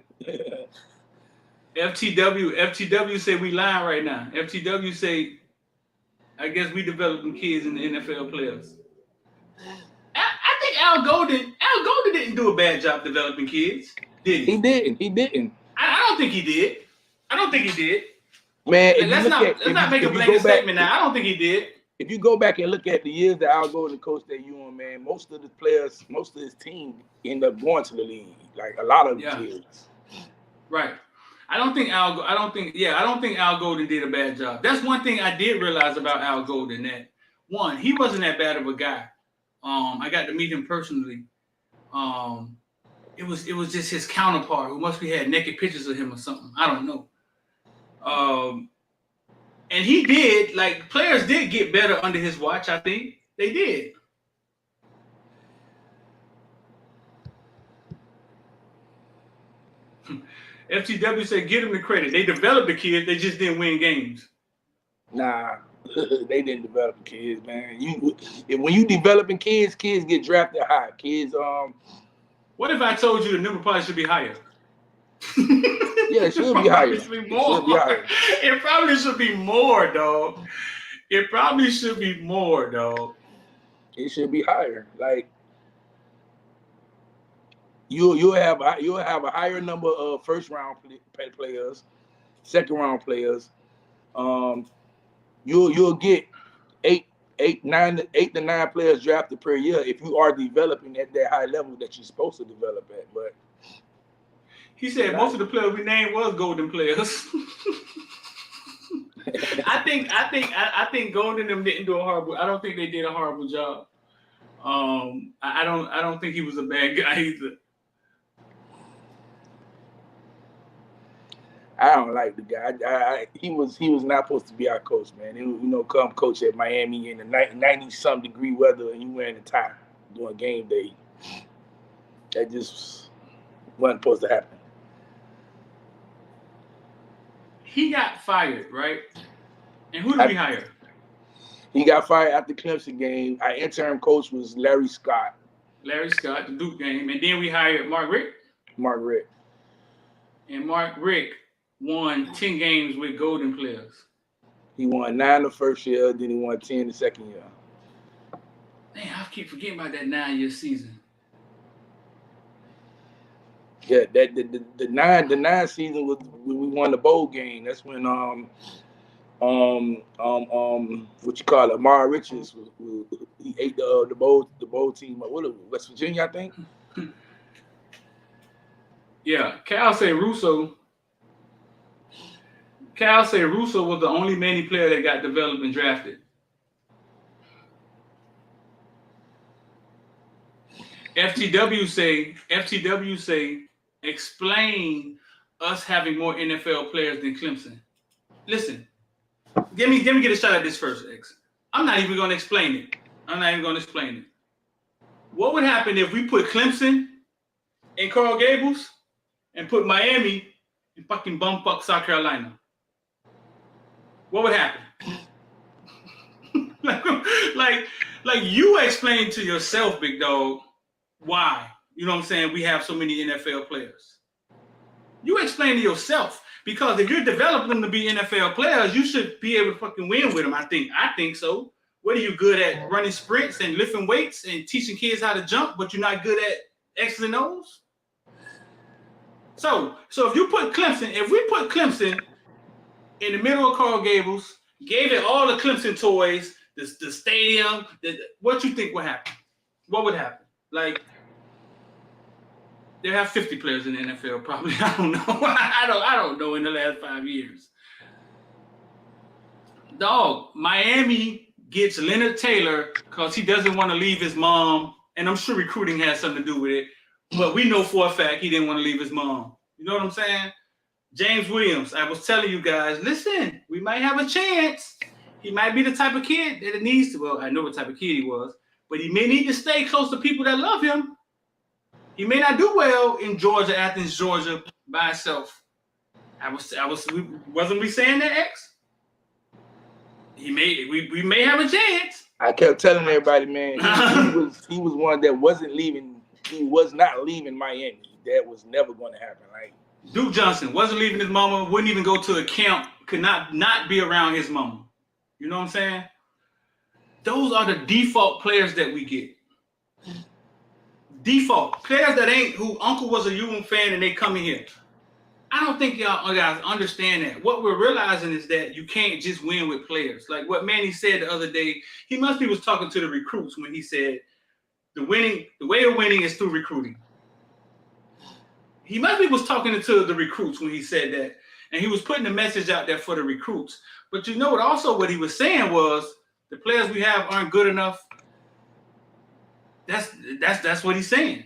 FTW say we lying right now. FTW say, I guess we developing kids in the NFL players. I think Al Golden didn't do a bad job developing kids, did he? He didn't. I don't think he did. Man, let's not make a blanket statement now. I don't think he did. If you go back and look at the years that Al Golden coached at UM, man, most of his team end up going to the league. Like a lot of the kids. Right. I don't think Al Golden did a bad job. That's one thing I did realize about Al Golden, that one, he wasn't that bad of a guy. I got to meet him personally. It was just his counterpart who must be had naked pictures of him or something. I don't know. And he did, like, players did get better under his watch, I think. They did. FTW said, get him the credit. They developed the kids, they just didn't win games. Nah, they didn't develop the kids, man. When you developing kids get drafted high. Kids, What if I told you the number probably should be higher? Yeah, it should be higher. It probably should be more, dog. It should be higher. Like you'll have a higher number of first round players, second round players. You'll get 8 to 9 players drafted per year if you are developing at that high level that you're supposed to develop at. But he said most of the players we named was Golden players. I think Golden them didn't do a horrible. I don't think they did a horrible job. I don't think he was a bad guy either. I don't like the guy. He was not supposed to be our coach, man. Come coach at Miami in the 90-some degree weather and you wearing a tie during game day. That just wasn't supposed to happen. He got fired, right? And who did we hire? He got fired after the Clemson game. Our interim coach was Larry Scott. Larry Scott, the Duke game, and then we hired Mark Richt. Mark Richt. And Mark Richt won 10 games with Golden players. He won 9 the first year, then he won 10 the second year. Man, I keep forgetting about that 9-year season. Yeah, that the nine season was when we won the bowl game. That's when what you call it, Amari Richards he ate the bowl team. What was it, West Virginia, I think. Yeah, Cal said Russo was the only Manny player that got developed and drafted. FTW say explain us having more NFL players than Clemson. Listen, let me get a shot at this first, X. I'm not even going to explain it. What would happen if we put Clemson in Coral Gables and put Miami in fucking bumfuck South Carolina? What would happen? like you explain to yourself, big dog, why, you know what I'm saying, we have so many NFL players. You explain to yourself, because if you're developing them to be NFL players, you should be able to fucking win with them. I think so. What are you good at? Running sprints and lifting weights and teaching kids how to jump, but you're not good at X's and O's? So if we put Clemson in the middle of Coral Gables, gave it all the Clemson toys, the stadium, what you think would happen? What would happen? Like, they have 50 players in the NFL, probably. I don't know. I don't know in the last 5 years. Dog, Miami gets Leonard Taylor because he doesn't want to leave his mom, and I'm sure recruiting has something to do with it, but we know for a fact he didn't want to leave his mom. You know what I'm saying? James Williams, I was telling you guys, listen, we might have a chance. He might be the type of kid that it needs to, well, I know what type of kid he was, but he may need to stay close to people that love him. He may not do well in Georgia, Athens, Georgia by himself. Wasn't we saying that, X? We may have a chance. I kept telling everybody, man, he was one that wasn't leaving. He was not leaving Miami. That was never going to happen. Like Duke Johnson wasn't leaving his mama, wouldn't even go to a camp, could not be around his mama. You know what I'm saying? Those are the default players that we get. Default players that ain't who uncle was a UM fan and they come in here. I don't think y'all guys understand that. What we're realizing is that you can't just win with players. Like what Manny said the other day, he was talking to the recruits when he said the way of winning is through recruiting. He was talking to the recruits when he said that, and he was putting the message out there for the recruits. But you know what? Also, what he was saying was the players we have aren't good enough. That's what he's saying.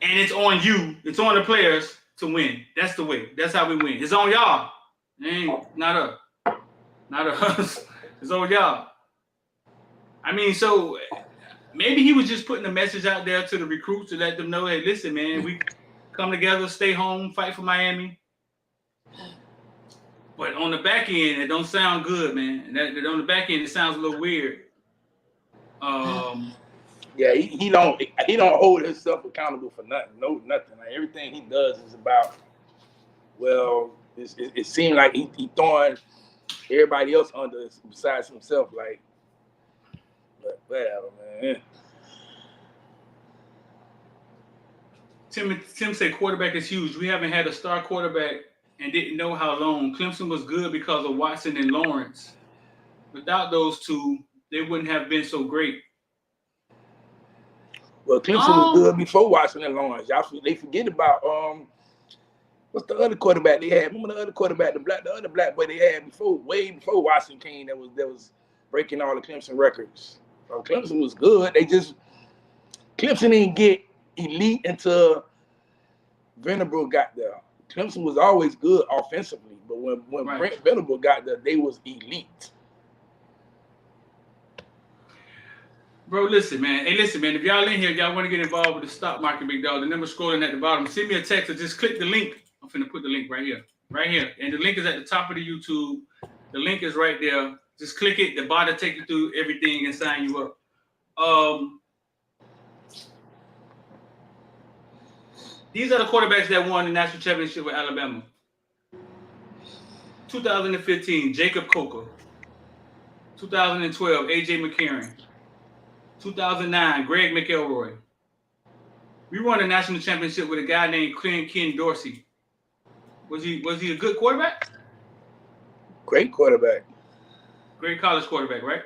And it's on you. It's on the players to win. That's the way. That's how we win. It's on y'all. It ain't not us. Not us. It's on y'all. I mean, so maybe he was just putting a message out there to the recruits to let them know, hey, listen, man, we come together, stay home, fight for Miami. But on the back end, it don't sound good, man. And on the back end, it sounds a little weird. Yeah, he don't hold himself accountable for nothing. No, nothing. Like everything he does is about. Well, it seemed like he throwing everybody else under besides himself. Like, but whatever, man. Tim said quarterback is huge. We haven't had a star quarterback and didn't know how long. Clemson was good because of Watson and Lawrence. Without those two, they wouldn't have been so great. Well, Clemson was good before Watson and Lawrence. They forget about what's the other quarterback they had? Remember the other quarterback, the other black boy they had way before Watson came that was breaking all the Clemson records. So Clemson was good. Clemson didn't get elite until Venable got there. Clemson was always good offensively, but when Brent Venable got there, they was elite. Bro, listen, man. Hey, listen, man. If y'all in here, y'all want to get involved with the stock market, big dog, the number scrolling at the bottom. Send me a text or just click the link. I'm finna put the link right here. And the link is at the top of the YouTube. The link is right there. Just click it. The bot will take you through everything and sign you up. These are the quarterbacks that won the national championship with Alabama. 2015, Jacob Coker. 2012, A.J. McCarron. 2009, Greg McElroy. We won a national championship with a guy named Ken Dorsey. Was he a good quarterback? Great quarterback. Great college quarterback, right?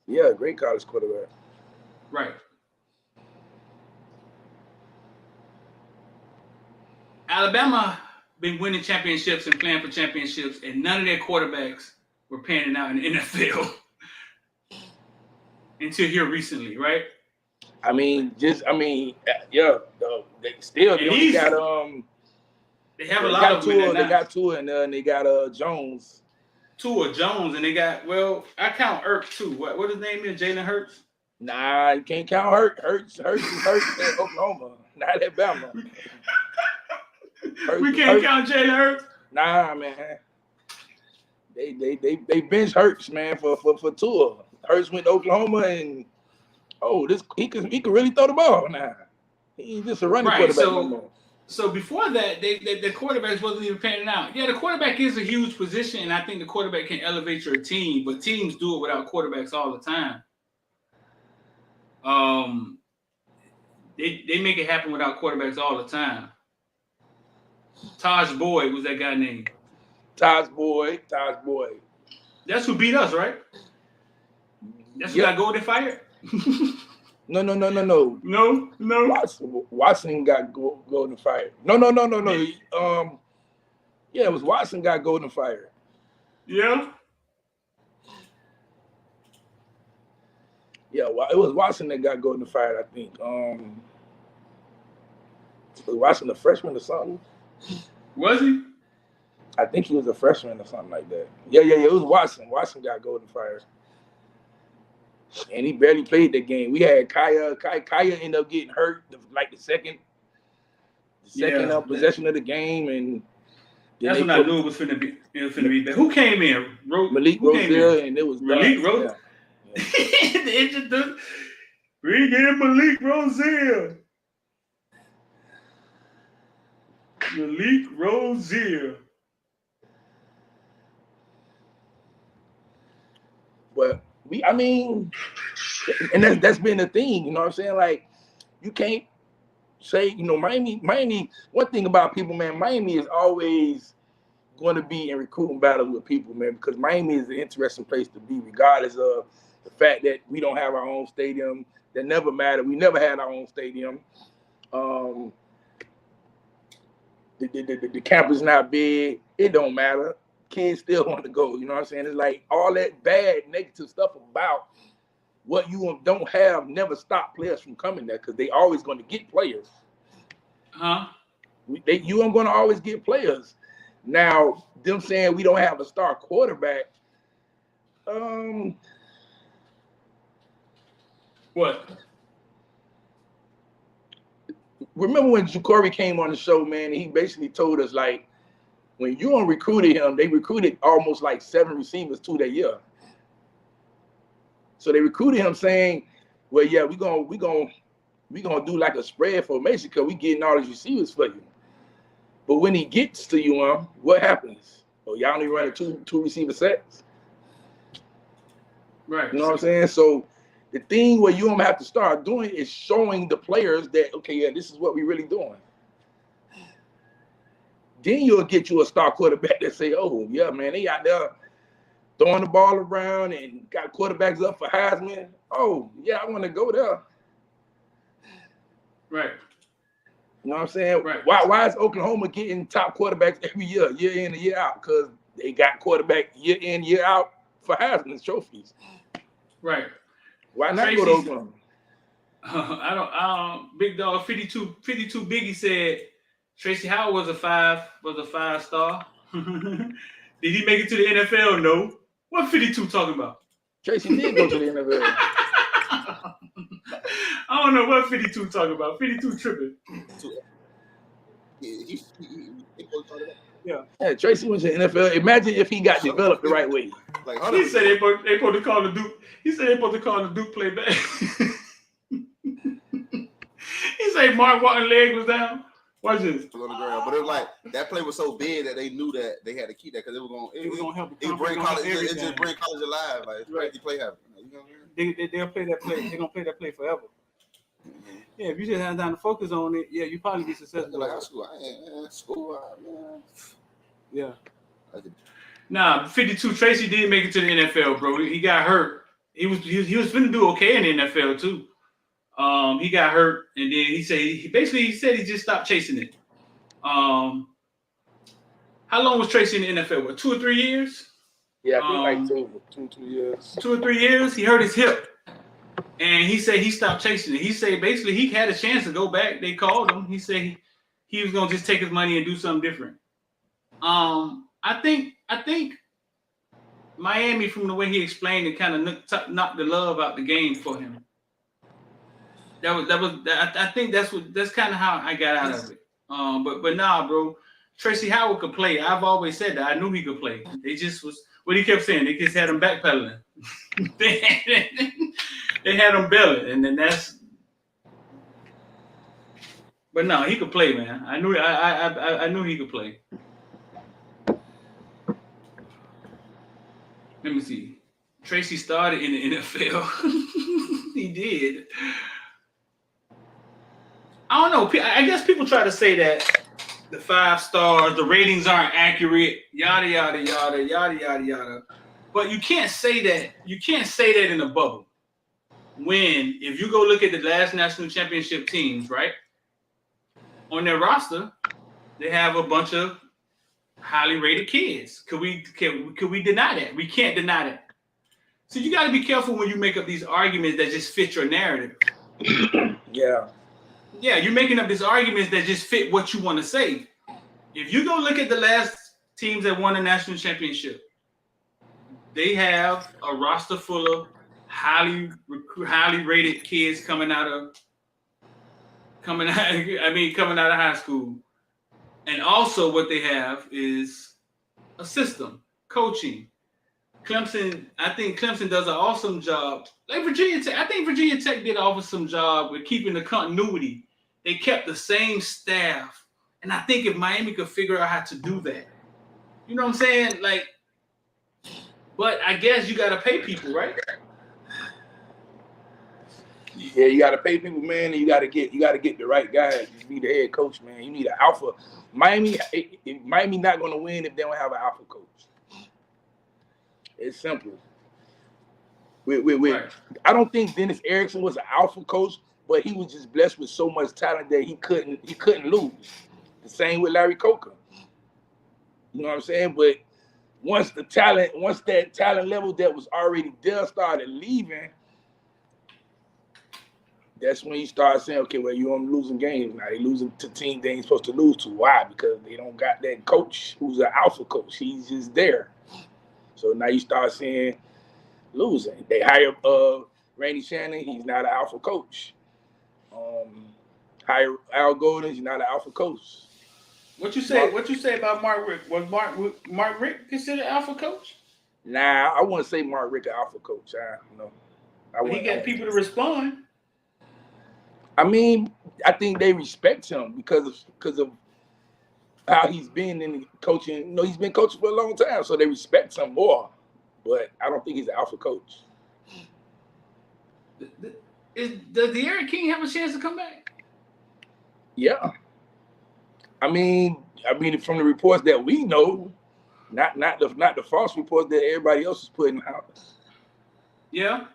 Yeah, great college quarterback. Right. Alabama been winning championships and playing for championships, and none of their quarterbacks were panning out in the NFL until here recently, right? Yeah. They still they only got They have a lot of them. They got Tua and they got Jones. Tua Jones, and they got, well, I count Ertz too. What his name is? Jalen Hurts? Nah, you can't count Hurts. Hurts is Hurts in Oklahoma, not Alabama. We can't count Jalen Hurts. Nah, man. They bench Hurts, man, for Tua. Hurts went to Oklahoma and he could really throw the ball now. He's just a running quarterback no more. So before that, the quarterbacks wasn't even panning out. Yeah, the quarterback is a huge position, and I think the quarterback can elevate your team, but teams do it without quarterbacks all the time. They make it happen without quarterbacks all the time. Taj Boyd was that guy named. Taj Boyd. That's who beat us, right? That's who got Golden fired? No. No. Watson got Golden fired. No. Yeah, it was Watson got Golden fired. Yeah. Yeah, it was Watson that got Golden fired, I think. Was Watson a freshman or something? Was he? I think he was a freshman or something like that. Yeah. It was Watson. Watson got Golden fired. And he barely played that game. We had Kaya. Kaya ended up getting hurt like the second possession of the game, and that's when I knew it was finna be bad. Who came in? Malik Roselle, and it was Malik Roselle. Yeah. Bring in Malik Roselle. Malik Roselle. But and that's been the thing, you know what I'm saying? Like, you can't say, Miami, one thing about people, man, Miami is always going to be in recruiting battles with people, man, because Miami is an interesting place to be, regardless of the fact that we don't have our own stadium. That never mattered. We never had our own stadium. The campus not big. It don't matter. Kids still want to go. You know what I'm saying? It's like all that bad, negative stuff about what you don't have never stop players from coming there, because they always going to get players. Huh? You are going to always get players. Now, them saying we don't have a star quarterback. What? Remember when Jacory came on the show, man, and he basically told us, like, when you recruited him, they recruited almost like 7 receivers to that year. So they recruited him saying, well, yeah, we gonna do like a spread formation because we getting all these receivers for you. But when he gets to you, what happens? Oh, y'all only running two receiver sets. Right. You know what I'm saying? So the thing where you don't have to start doing is showing the players that, okay, yeah, this is what we really doing. Then you'll get you a star quarterback that say, oh, yeah, man, they out there throwing the ball around and got quarterbacks up for Heisman. Oh, yeah, I want to go there. Right. You know what I'm saying? Right. Why is Oklahoma getting top quarterbacks every year in and year out? Because they got quarterback year in, year out for Heisman trophies. Right. Why not go to Oklahoma? Big Dog 52 Biggie said Tracy Howard was a five star. Did he make it to the NFL? No. What 52 talking about? Tracy did go to the NFL. I don't know what 52 talking about. 52 tripping. Yeah, Tracy went to the NFL. Imagine if he got developed the right way. Like He said they supposed to call the Duke. He said they supposed to call the Duke play back. He said Mark Walton's leg was down. Watch this. On the ground, but it was like that play was so big that they knew that they had to keep that because it was gonna help. It bring college. It just bring college alive. Like it's crazy play happen. You know what I mean? They'll play that play. They're gonna play that play forever. Yeah, if you just have time to focus on it, yeah, you probably be successful. Like school, I ain't school, man. Yeah. Nah, 52 Tracy did make it to the NFL, bro. He got hurt. He was finna do okay in the NFL too. He got hurt, and then he said he just stopped chasing it. How long was Tracy in the NFL? What, 2 or 3 years? Yeah, I think like 2 years. 2 or 3 years. He hurt his hip. And he said he stopped chasing it. He said basically he had a chance to go back. They called him. He said he was gonna just take his money and do something different. I think Miami, from the way he explained it, kind of knocked the love out the game for him. I think that's kind of how I got out of it. But nah, bro. Tracy Howard could play. I've always said that. I knew he could play. They just was what he kept saying. They just had him backpedaling. They had him belling, and then that's. But no, he could play, man. I knew he could play. Let me see. Tracy started in the NFL. He did. I don't know. I guess people try to say that the 5 stars, the ratings aren't accurate, yada yada yada yada yada yada. But you can't say that. You can't say that in a bubble. When if you go look at the last national championship teams, right? On their roster, they have a bunch of highly rated kids. Could we deny that? We can't deny that. So you got to be careful when you make up these arguments that just fit your narrative. Yeah. Yeah, you're making up these arguments that just fit what you want to say. If you go look at the last teams that won a national championship, they have a roster full of highly rated kids coming out of high school. And also what they have is a system, coaching. Clemson, I think Clemson does an awesome job. Like Virginia Tech, I think Virginia Tech did an awesome job with keeping the continuity. They kept the same staff. And I think if Miami could figure out how to do that, you know what I'm saying? Like, but I guess you got to pay people, right? Yeah, you got to pay people, man, and you got to get the right guys. You need a head coach, man. You need an alpha. Miami not going to win if they don't have an alpha coach. It's simple. Right. I don't think Dennis Erickson was an alpha coach, but he was just blessed with so much talent that he couldn't lose. The same with Larry Coker. You know what I'm saying? But once that talent level that was already there started leaving, that's when you start saying, okay, well, you're losing games now. They're losing to teams they ain't supposed to lose to. Why? Because they don't got that coach who's an alpha coach. He's just there. So now you start seeing losing. They hire Randy Shannon. He's not an alpha coach. Hire Al Golden. He's not an alpha coach. What you say about Mark Richt? Was Mark Richt considered alpha coach? Nah, I wouldn't say Mark Richt an alpha coach. I don't know. He got people to respond. I mean, I think they respect him because of how he's been in coaching. You know, he's been coaching for a long time, so they respect him more. But I don't think he's an alpha coach. Does De'Aaron King have a chance to come back? Yeah. I mean, from the reports that we know, not the false reports that everybody else is putting out. Yeah.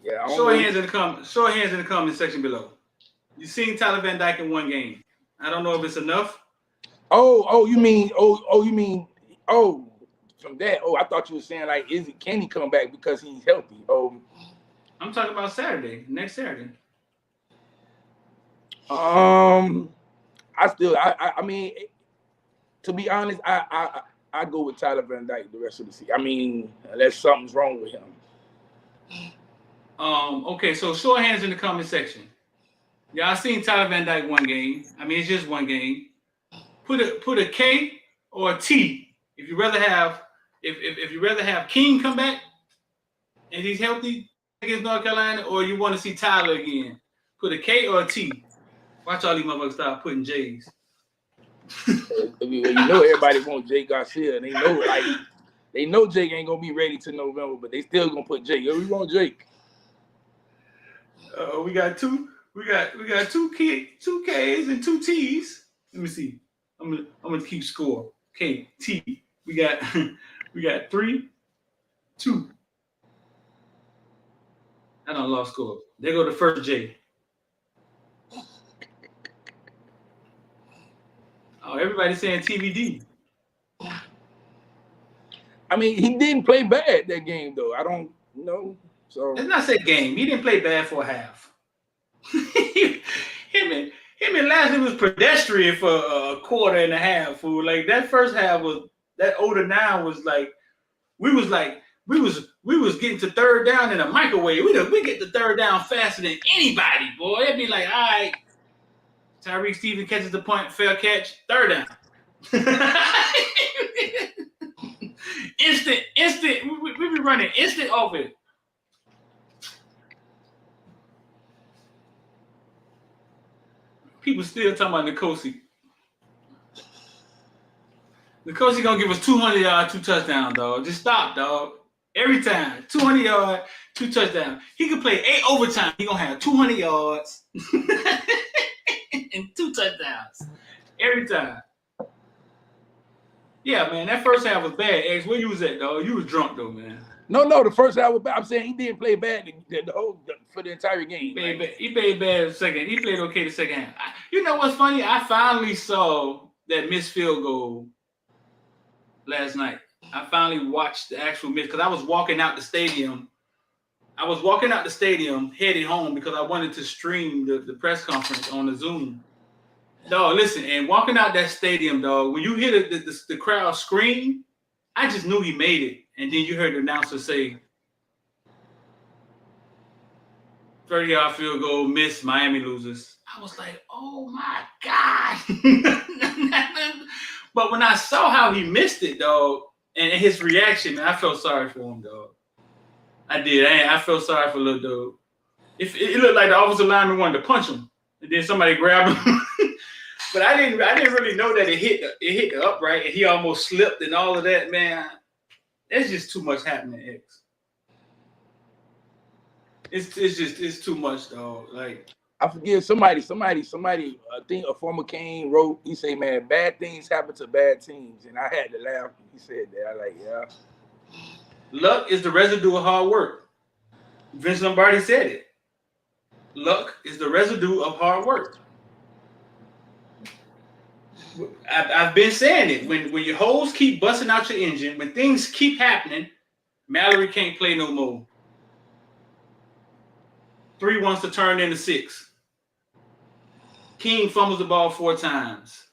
Yeah. Show of hands in the comment section below. You seen Tyler Van Dyke in one game. I don't know if it's enough. You mean from that. I thought you were saying like, can he come back because he's healthy? I'm talking about next Saturday. I mean, to be honest, I go with Tyler Van Dyke the rest of the season. I mean, unless something's wrong with him. Okay, so show of hands in the comment section. Yeah, I seen Tyler Van Dyke one game. I mean, it's just one game. Put a K or a T if you rather have if you rather have King come back and he's healthy against North Carolina, or you want to see Tyler again, put a K or a T. Watch all these motherfuckers start putting J's. You know everybody wants Jake Garcia, and they know Jake ain't gonna be ready till November, but they still gonna put Jake. We want Jake. We got two K's and two T's. Let me see. I'm gonna keep score. K T. We got 3, 2. I done lost score. There go the first J. Oh, everybody's saying TBD. I mean, he didn't play bad that game though. I don't know. So Let's not say game. He didn't play bad for a half. him and Lashley was pedestrian for a quarter and a half. Fool. Like that first half was that 0-9 was like we was getting to third down in a microwave. We get to third down faster than anybody, boy. It'd be like, all right, Tyreek Stevens catches the punt, fair catch, third down. Instant. We be running instant off it. People still talking about Nkosi. Nkosi gonna give us 200 yards, 2 touchdowns, dog. Just stop, dog. Every time, 200 yards, 2 touchdowns. He could play 8 overtime. He gonna have 200 yards and 2 touchdowns every time. Yeah, man, that first half was bad. X, where you was at, dog? You was drunk though, man. No, the first half was bad. I'm saying he didn't play bad for the entire game. He played bad the second. He played okay the second half. You know what's funny? I finally saw that missed field goal last night. I finally watched the actual miss because I was walking out the stadium. Headed home because I wanted to stream the press conference on the Zoom. Dog, listen, and walking out that stadium, dog, when you hear the crowd scream, I just knew he made it. And then you heard the announcer say, 30-yard field goal, miss, Miami loses. I was like, oh my God. But when I saw how he missed it, dog, and his reaction, man, I felt sorry for him, dog. I did. I felt sorry for little dog. It looked like the offensive lineman wanted to punch him, and then somebody grabbed him. But I didn't really know that it hit the upright, and he almost slipped and all of that, man. It's just too much happening, X. It's too much, dog. Like I forget somebody. I think a former Kane wrote. He said, "Man, bad things happen to bad teams," and I had to laugh. He said that. I like, yeah. Luck is the residue of hard work. Vince Lombardi said it. Luck is the residue of hard work. I've been saying it. When your hoes keep busting out your engine, when things keep happening, Mallory can't play no more. 3 wants to turn into 6. King fumbles the ball 4 times.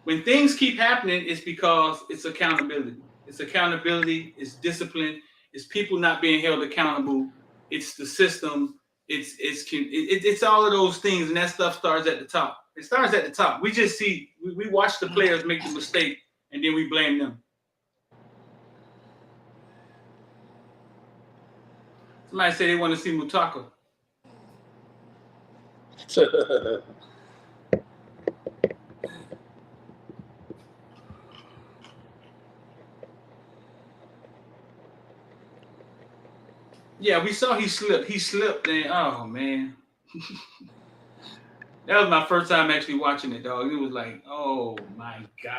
When things keep happening, it's because it's accountability. It's accountability. It's discipline. It's people not being held accountable. It's the system. It's all of those things, and that stuff starts at the top. It starts at the top. We just see, we watch the players make the mistake, and then we blame them. Somebody say they want to see Mutaka. Yeah, we saw he slipped. He slipped, and oh man. That was my first time actually watching it, dog. It was like, oh my God.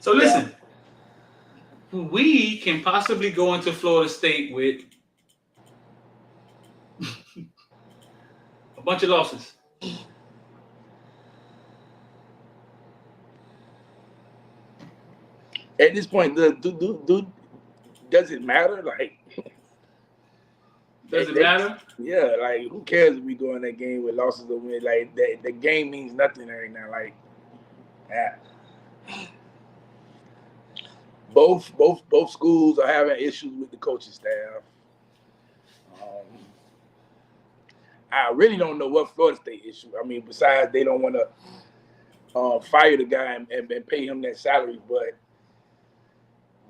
So listen, we can possibly go into Florida State with a bunch of losses. At this point, does it matter? Like, does it matter? Yeah, like who cares if we go in that game with losses or win? Like the game means nothing right now. Like, yeah. Both schools are having issues with the coaching staff. I really don't know what Florida State issue. I mean, besides they don't want to fire the guy and pay him that salary, but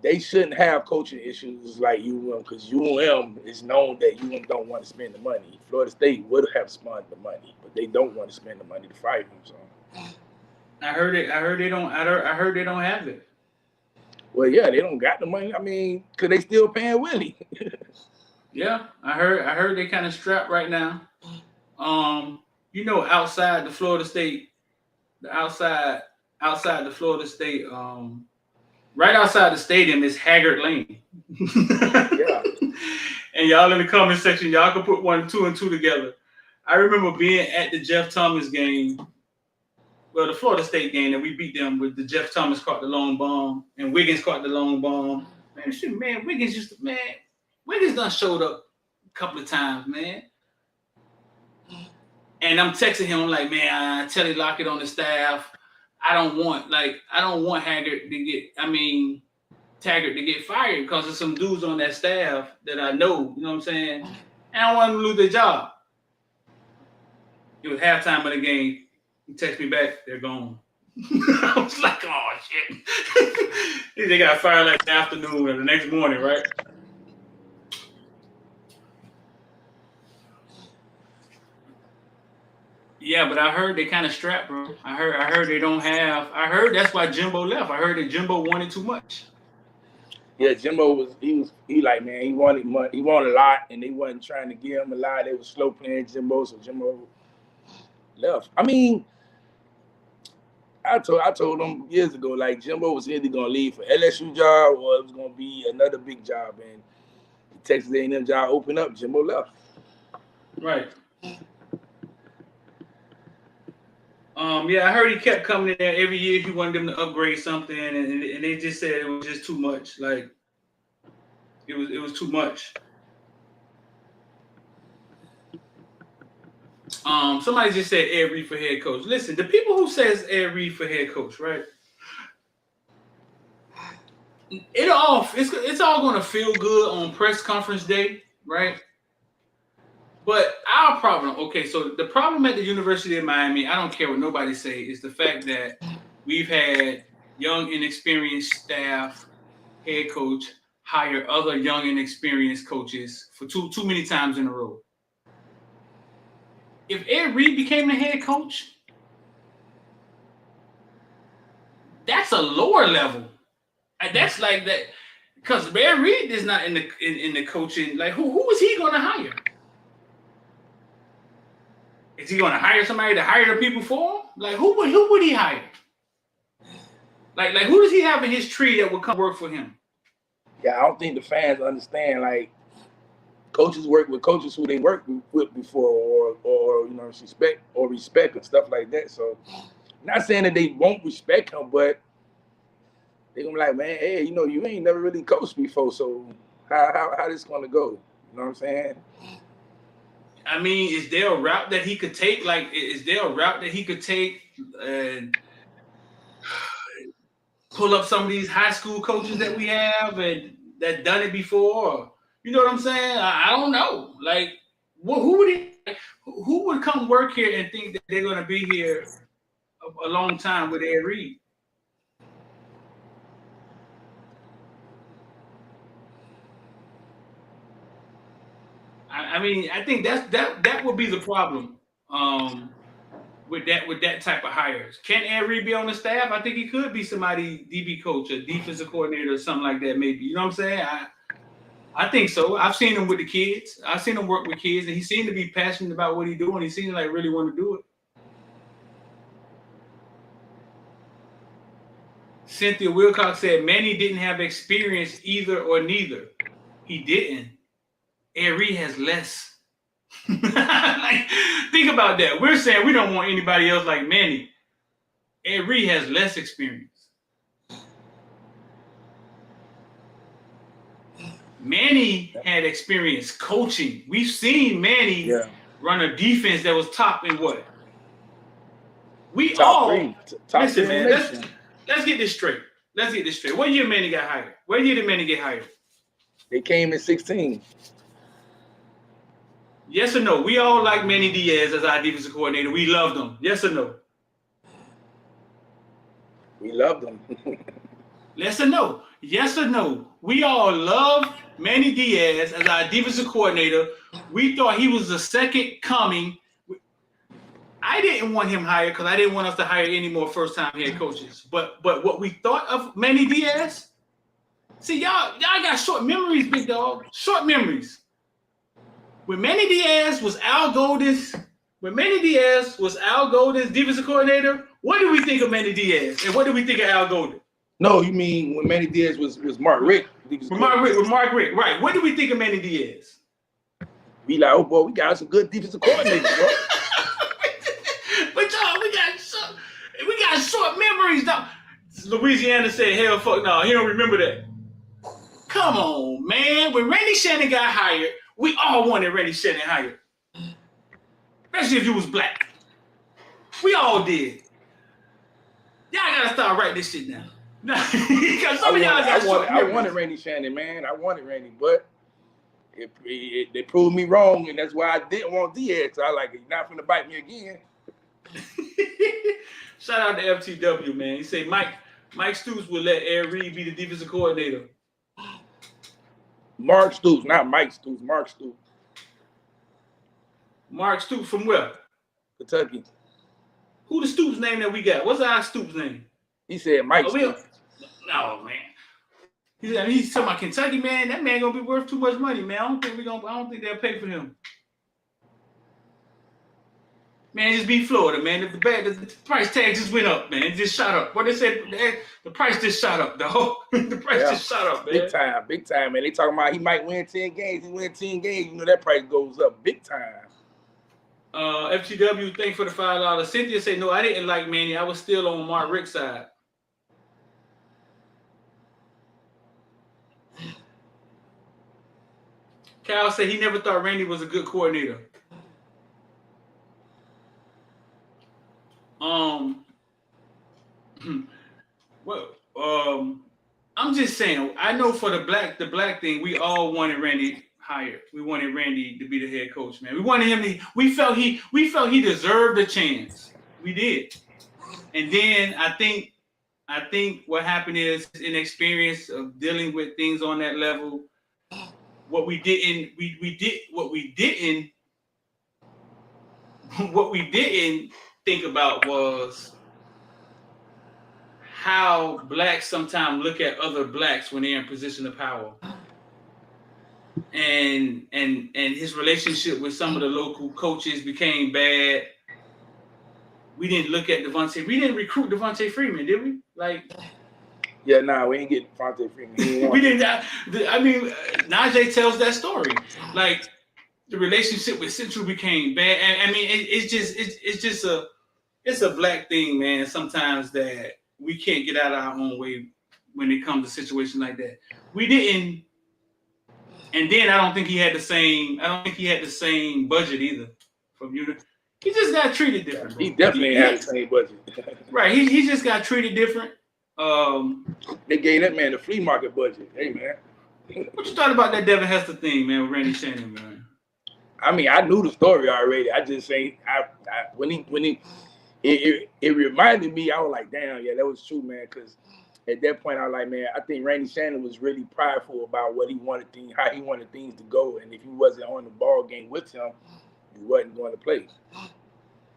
they shouldn't have coaching issues like UM because UM is known that UM don't want to spend the money. Florida State would have spent the money, but they don't want to spend the money to fire him. So I heard it. I heard they don't. I heard they don't have it. well, yeah, they don't got the money. I mean, cause they still paying Willie. Yeah, I heard they kind of strapped right now. You know, outside the Florida State, outside the Florida State, right outside the stadium is Haggard Lane. Yeah. And y'all in the comment section, y'all can put 1, 2, and 2 together. I remember being at the Jeff Thomas game, well, the Florida State game, and we beat them with the Jeff Thomas caught the long bomb, and Wiggins caught the long bomb. Man, shit, man, Wiggins done showed up a couple of times, man. And I'm texting him, I'm like, man, Telly Lockett on the staff. I don't want Taggart to get fired because there's some dudes on that staff that I know, you know what I'm saying? And I don't want them to lose their job. It was halftime of the game. He texted me back, they're gone. I was like, oh, shit. They got fired like the afternoon or the next morning, right? Yeah, but I heard they kind of strapped, bro. I heard they don't have. I heard that's why Jimbo left. I heard that Jimbo wanted too much. Yeah, Jimbo was like, man, he wanted money, he wanted a lot, and they wasn't trying to give him a lot. They were slow playing Jimbo, so Jimbo left. I mean, I told him years ago, like Jimbo was either gonna leave for LSU job or it was gonna be another big job, and the Texas A&M job opened up. Jimbo left. Right. Yeah, I heard he kept coming in there every year. He wanted them to upgrade something, and they just said it was just too much. Like it was too much. Somebody just said Ed Reed for head coach. Listen, the people who says Ed Reed for head coach, right? It's all going to feel good on press conference day, right? But our problem, okay, so the problem at the University of Miami, I don't care what nobody say, is the fact that we've had young, inexperienced staff, head coach, hire other young, inexperienced coaches for too many times in a row. If Ed Reed became the head coach, that's a lower level. And that's like that, because Ed Reed is not in the coaching. Like, who is he going to hire? Is he going to hire somebody to hire the people for him? Like, who would he hire? Like who does he have in his tree that would come work for him? Yeah, I don't think the fans understand. Like, coaches work with coaches who they worked with before, or you know, respect and stuff like that. So, not saying that they won't respect him, but they gonna be like, man, hey, you know, you ain't never really coached before, so how this gonna go? You know what I'm saying? I mean, is there a route that he could take? Like, is there a route that he could take and pull up some of these high school coaches that we have and that done it before? You know what I'm saying? I don't know. Like, who would come work here and think that they're going to be here a long time with Ed Reed? I mean, I think that would be the problem with that type of hires. Can Ed Reed be on the staff? I think he could be somebody, DB coach, a defensive coordinator, or something like that. Maybe, you know what I'm saying? I think so. I've seen him with the kids. I've seen him work with kids, and he seemed to be passionate about what he's doing. He seemed like really want to do it. Cynthia Wilcox said Manny didn't have experience either or neither. He didn't. Ed Reed has less. Like, think about that. We're saying we don't want anybody else like Manny. Ed Reed has less experience. Manny had experience coaching. We've seen Manny run a defense that was top in what? Listen, man. Let's get this straight. What year Manny got hired? What year did Manny get hired? They came in 16. Yes or no? We all like Manny Diaz as our defensive coordinator. We loved him. Yes or no? We loved him. Yes or no? Yes or no? We all love Manny Diaz as our defensive coordinator. We thought he was the second coming. I didn't want him hired because I didn't want us to hire any more first-time head coaches. But what we thought of Manny Diaz, see, y'all got short memories, big dog. Short memories. When Manny Diaz was Al Golden's defensive coordinator, what did we think of Manny Diaz? And what did we think of Al Golden? No, you mean when Manny Diaz was Mark Richt? With Mark Richt, right. What did we think of Manny Diaz? We like, oh boy, we got some good defensive coordinators, bro. But y'all, we got short memories, dog. Louisiana said, hell fuck no, he don't remember that. Come on, man. When Randy Shannon got hired, we all wanted Randy Shannon hired. Especially if you was black. We all did. Y'all gotta start writing this shit down. Because some of y'all got short memories. I wanted Randy Shannon, man. I wanted Randy, but they proved me wrong, and that's why I didn't want Diaz. So I like, he's not finna bite me again. Shout out to FTW, man. He said Mike Stoops will let Ed Reed be the defensive coordinator. Mark Stoops, not Mike Stoops. Mark Stoops. Mark Stoops from where? Kentucky. Who the Stoops name that we got? What's our Stoops name? He said Mike Stoops. No, man. He's talking about Kentucky, man. That man gonna be worth too much money, man. I don't think they'll pay for him. Man, just be Florida, man. The price tag just went up, man. It just shot up. What they said, the price just shot up, dog. The price just shot up, man. Big time, man. They talking about he might win 10 games. He win 10 games. You know that price goes up big time. FTW, thanks for the $5. Cynthia said, no, I didn't like Manny. I was still on Mark Richt's side. Cal said he never thought Randy was a good coordinator. I'm just saying, I know for the black thing, we all wanted Randy hired. We wanted Randy to be the head coach, man. We wanted him we felt he deserved a chance. We did. And then I think what happened is inexperience of dealing with things on that level. What we didn't think about was how blacks sometimes look at other blacks when they're in position of power. And his relationship with some of the local coaches became bad. We didn't look at Devontae. We didn't recruit Devontae Freeman, did we? Yeah, nah, we ain't getting Devontae Freeman. We didn't. I mean, Najee tells that story. The relationship with Central became bad. And I mean, it's a black thing, man. Sometimes that we can't get out of our own way when it comes to situations like that. We didn't. And then I don't think he had the same budget either from you. He just got treated different. He definitely had the same budget. Right. He just got treated different. They gave that man the flea market budget. Hey, man. What you thought about that Devin Hester thing, man, with Randy Shannon, man? I mean, I knew the story already. I just say it reminded me. I was like, damn, yeah, that was true, man. Because at that point, I was like, man, I think Randy Shannon was really prideful about what he wanted how he wanted things to go, and if he wasn't on the ball game with him, he wasn't going to play.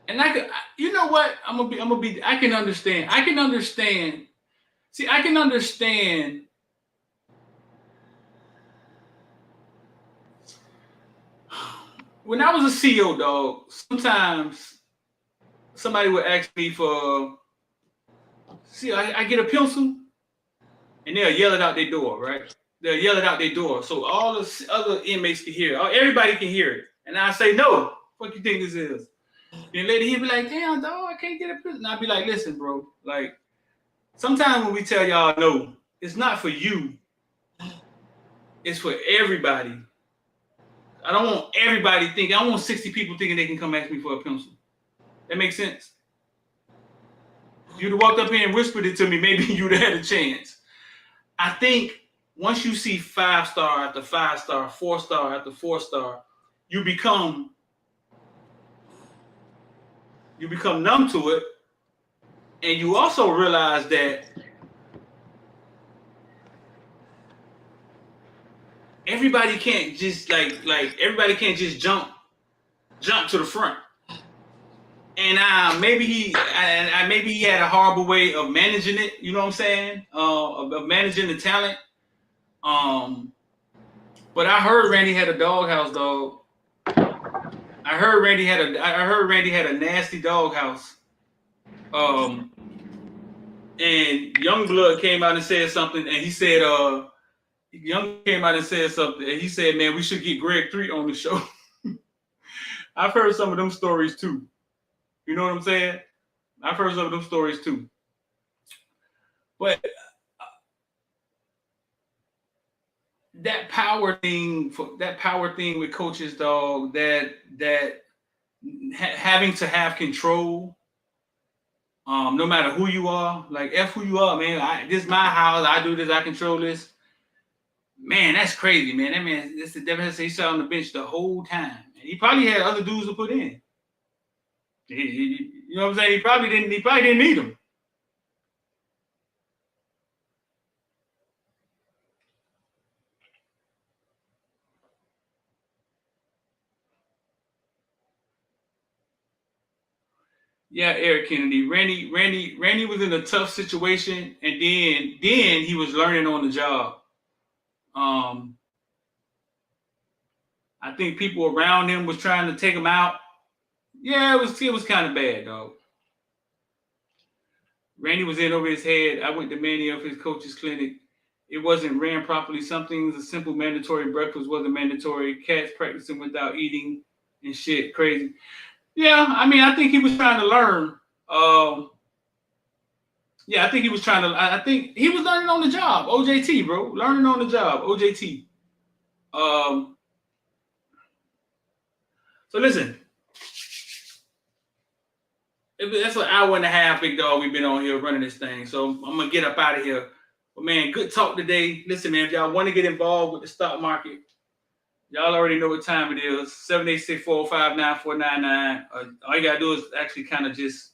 And you know what? I'm gonna be. I can understand. See, I can understand. When I was a CEO, dog, sometimes somebody would ask me for. See, I get a pencil, and they'll yell it out their door, right? They'll yell it out their door, so all the other inmates can hear it. Everybody can hear it, and I say, "No, what you think this is?" And later he'd be like, "Damn, dog, I can't get a pencil." And I'd be like, "Listen, bro, sometimes when we tell y'all no, it's not for you. It's for everybody. I don't want everybody thinking. I don't want 60 people thinking they can come ask me for a pencil. That makes sense. If you'd have walked up here and whispered it to me, maybe you'd have had a chance. I think once you see 5-star after 5-star, 4-star after 4-star, you become numb to it, And you also realize that everybody can't just like everybody can't just jump to the front. And maybe he had a horrible way of managing it. You know what I'm saying? Of managing the talent. But I heard Randy had a doghouse, dog. I heard Randy had a nasty doghouse. And Youngblood came out and said something, and he said, Young came out and said something, and he said, man, we should get Greg 3 on the show. I've heard some of them stories too. You know what I'm saying? I've heard some of them stories too. But that power thing with coaches, dog, that having to have control, no matter who you are, like F who you are, man. This is my house. I do this. I control this. Man, that's crazy, man. That man, this the devil. He sat on the bench the whole time. He probably had other dudes to put in. You know what I'm saying? He probably didn't need them. Yeah, Eric Kennedy. Randy was in a tough situation, and then he was learning on the job. I think people around him was trying to take him out. Yeah, it was kind of bad, dog. Randy was in over his head. I went to many of his coach's clinic. It wasn't ran properly. Some things, a simple mandatory breakfast wasn't mandatory. Cats practicing without eating and shit, crazy. Yeah, I mean, I think he was trying to learn. Yeah, I think he was trying to. I think he was learning on the job. OJT, bro, learning on the job. OJT. So listen, that's an hour and a half, big dog. We've been on here running this thing, so I'm gonna get up out of here. But man, good talk today. Listen, man, if y'all want to get involved with the stock market, y'all already know what time it is. 786-405-9499. All you gotta do is actually kind of just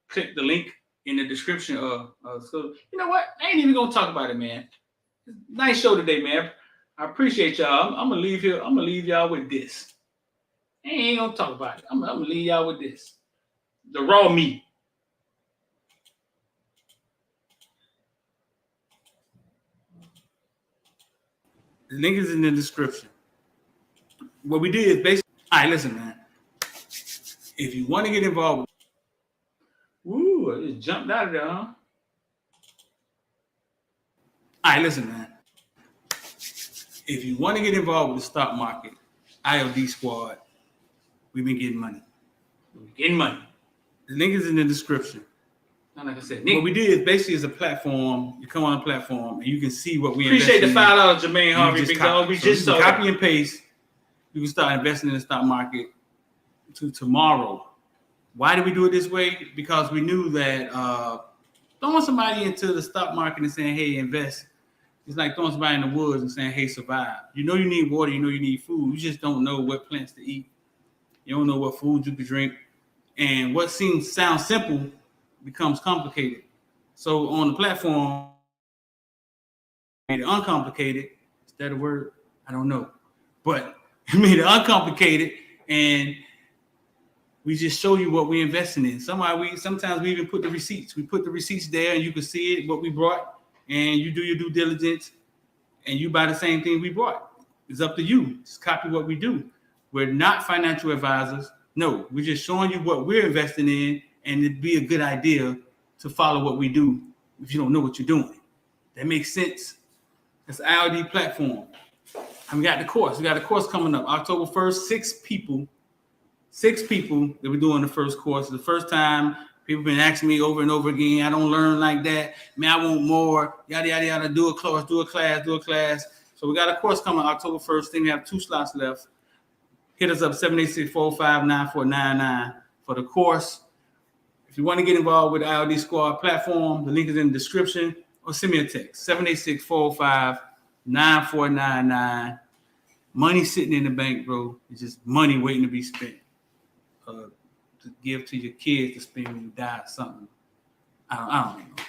click the link in the description. So you know what? I ain't even gonna talk about it, man. Nice show today, man. I appreciate y'all. I'm gonna leave here. I'm gonna leave y'all with this. I ain't gonna talk about it. I'm gonna leave y'all with this. The raw meat. The link is in the description. What we did is basically, all right, listen, man. If you want to get involved, woo, I just jumped out of there, huh? All right, listen, man. If you want to get involved with the stock market, IOD Squad, we've been getting money. The link is in the description. Like I said, Nick, what we did is basically is a platform. You come on a platform and you can see what we appreciate the $5, Jermaine Harvey, big dog. We just copy and paste. You can start investing in the stock market to tomorrow. Why did we do it this way? Because we knew that throwing somebody into the stock market and saying, "Hey, invest," it's like throwing somebody in the woods and saying, "Hey, survive." You know you need water. You know you need food. You just don't know what plants to eat. You don't know what food you could drink, and what sounds simple becomes complicated. So on the platform, made it uncomplicated. Is that a word? I don't know. But it made it uncomplicated, and we just show you what we're investing in. Sometimes we even put the receipts. We put the receipts there, and you can see it, what we brought, and you do your due diligence, and you buy the same thing we brought. It's up to you. Just copy what we do. We're not financial advisors. No, we're just showing you what we're investing in, and it'd be a good idea to follow what we do if you don't know what you're doing. That makes sense. It's an IOD platform. And we got the course. We got a course coming up October 1st. 6 people that we're doing the first course. The first time people been asking me over and over again, I don't learn like that. Man, I want more. Yada, yada, yada. Do a class. So we got a course coming October 1st. Then we have 2 slots left. Hit us up 786-405-9499 for the course. If you want to get involved with the IOD Squad platform, the link is in the description, or send me a text, 786-405-9499. Money sitting in the bank, bro. It's just money waiting to be spent. To give to your kids to spend when you die or something. I don't know.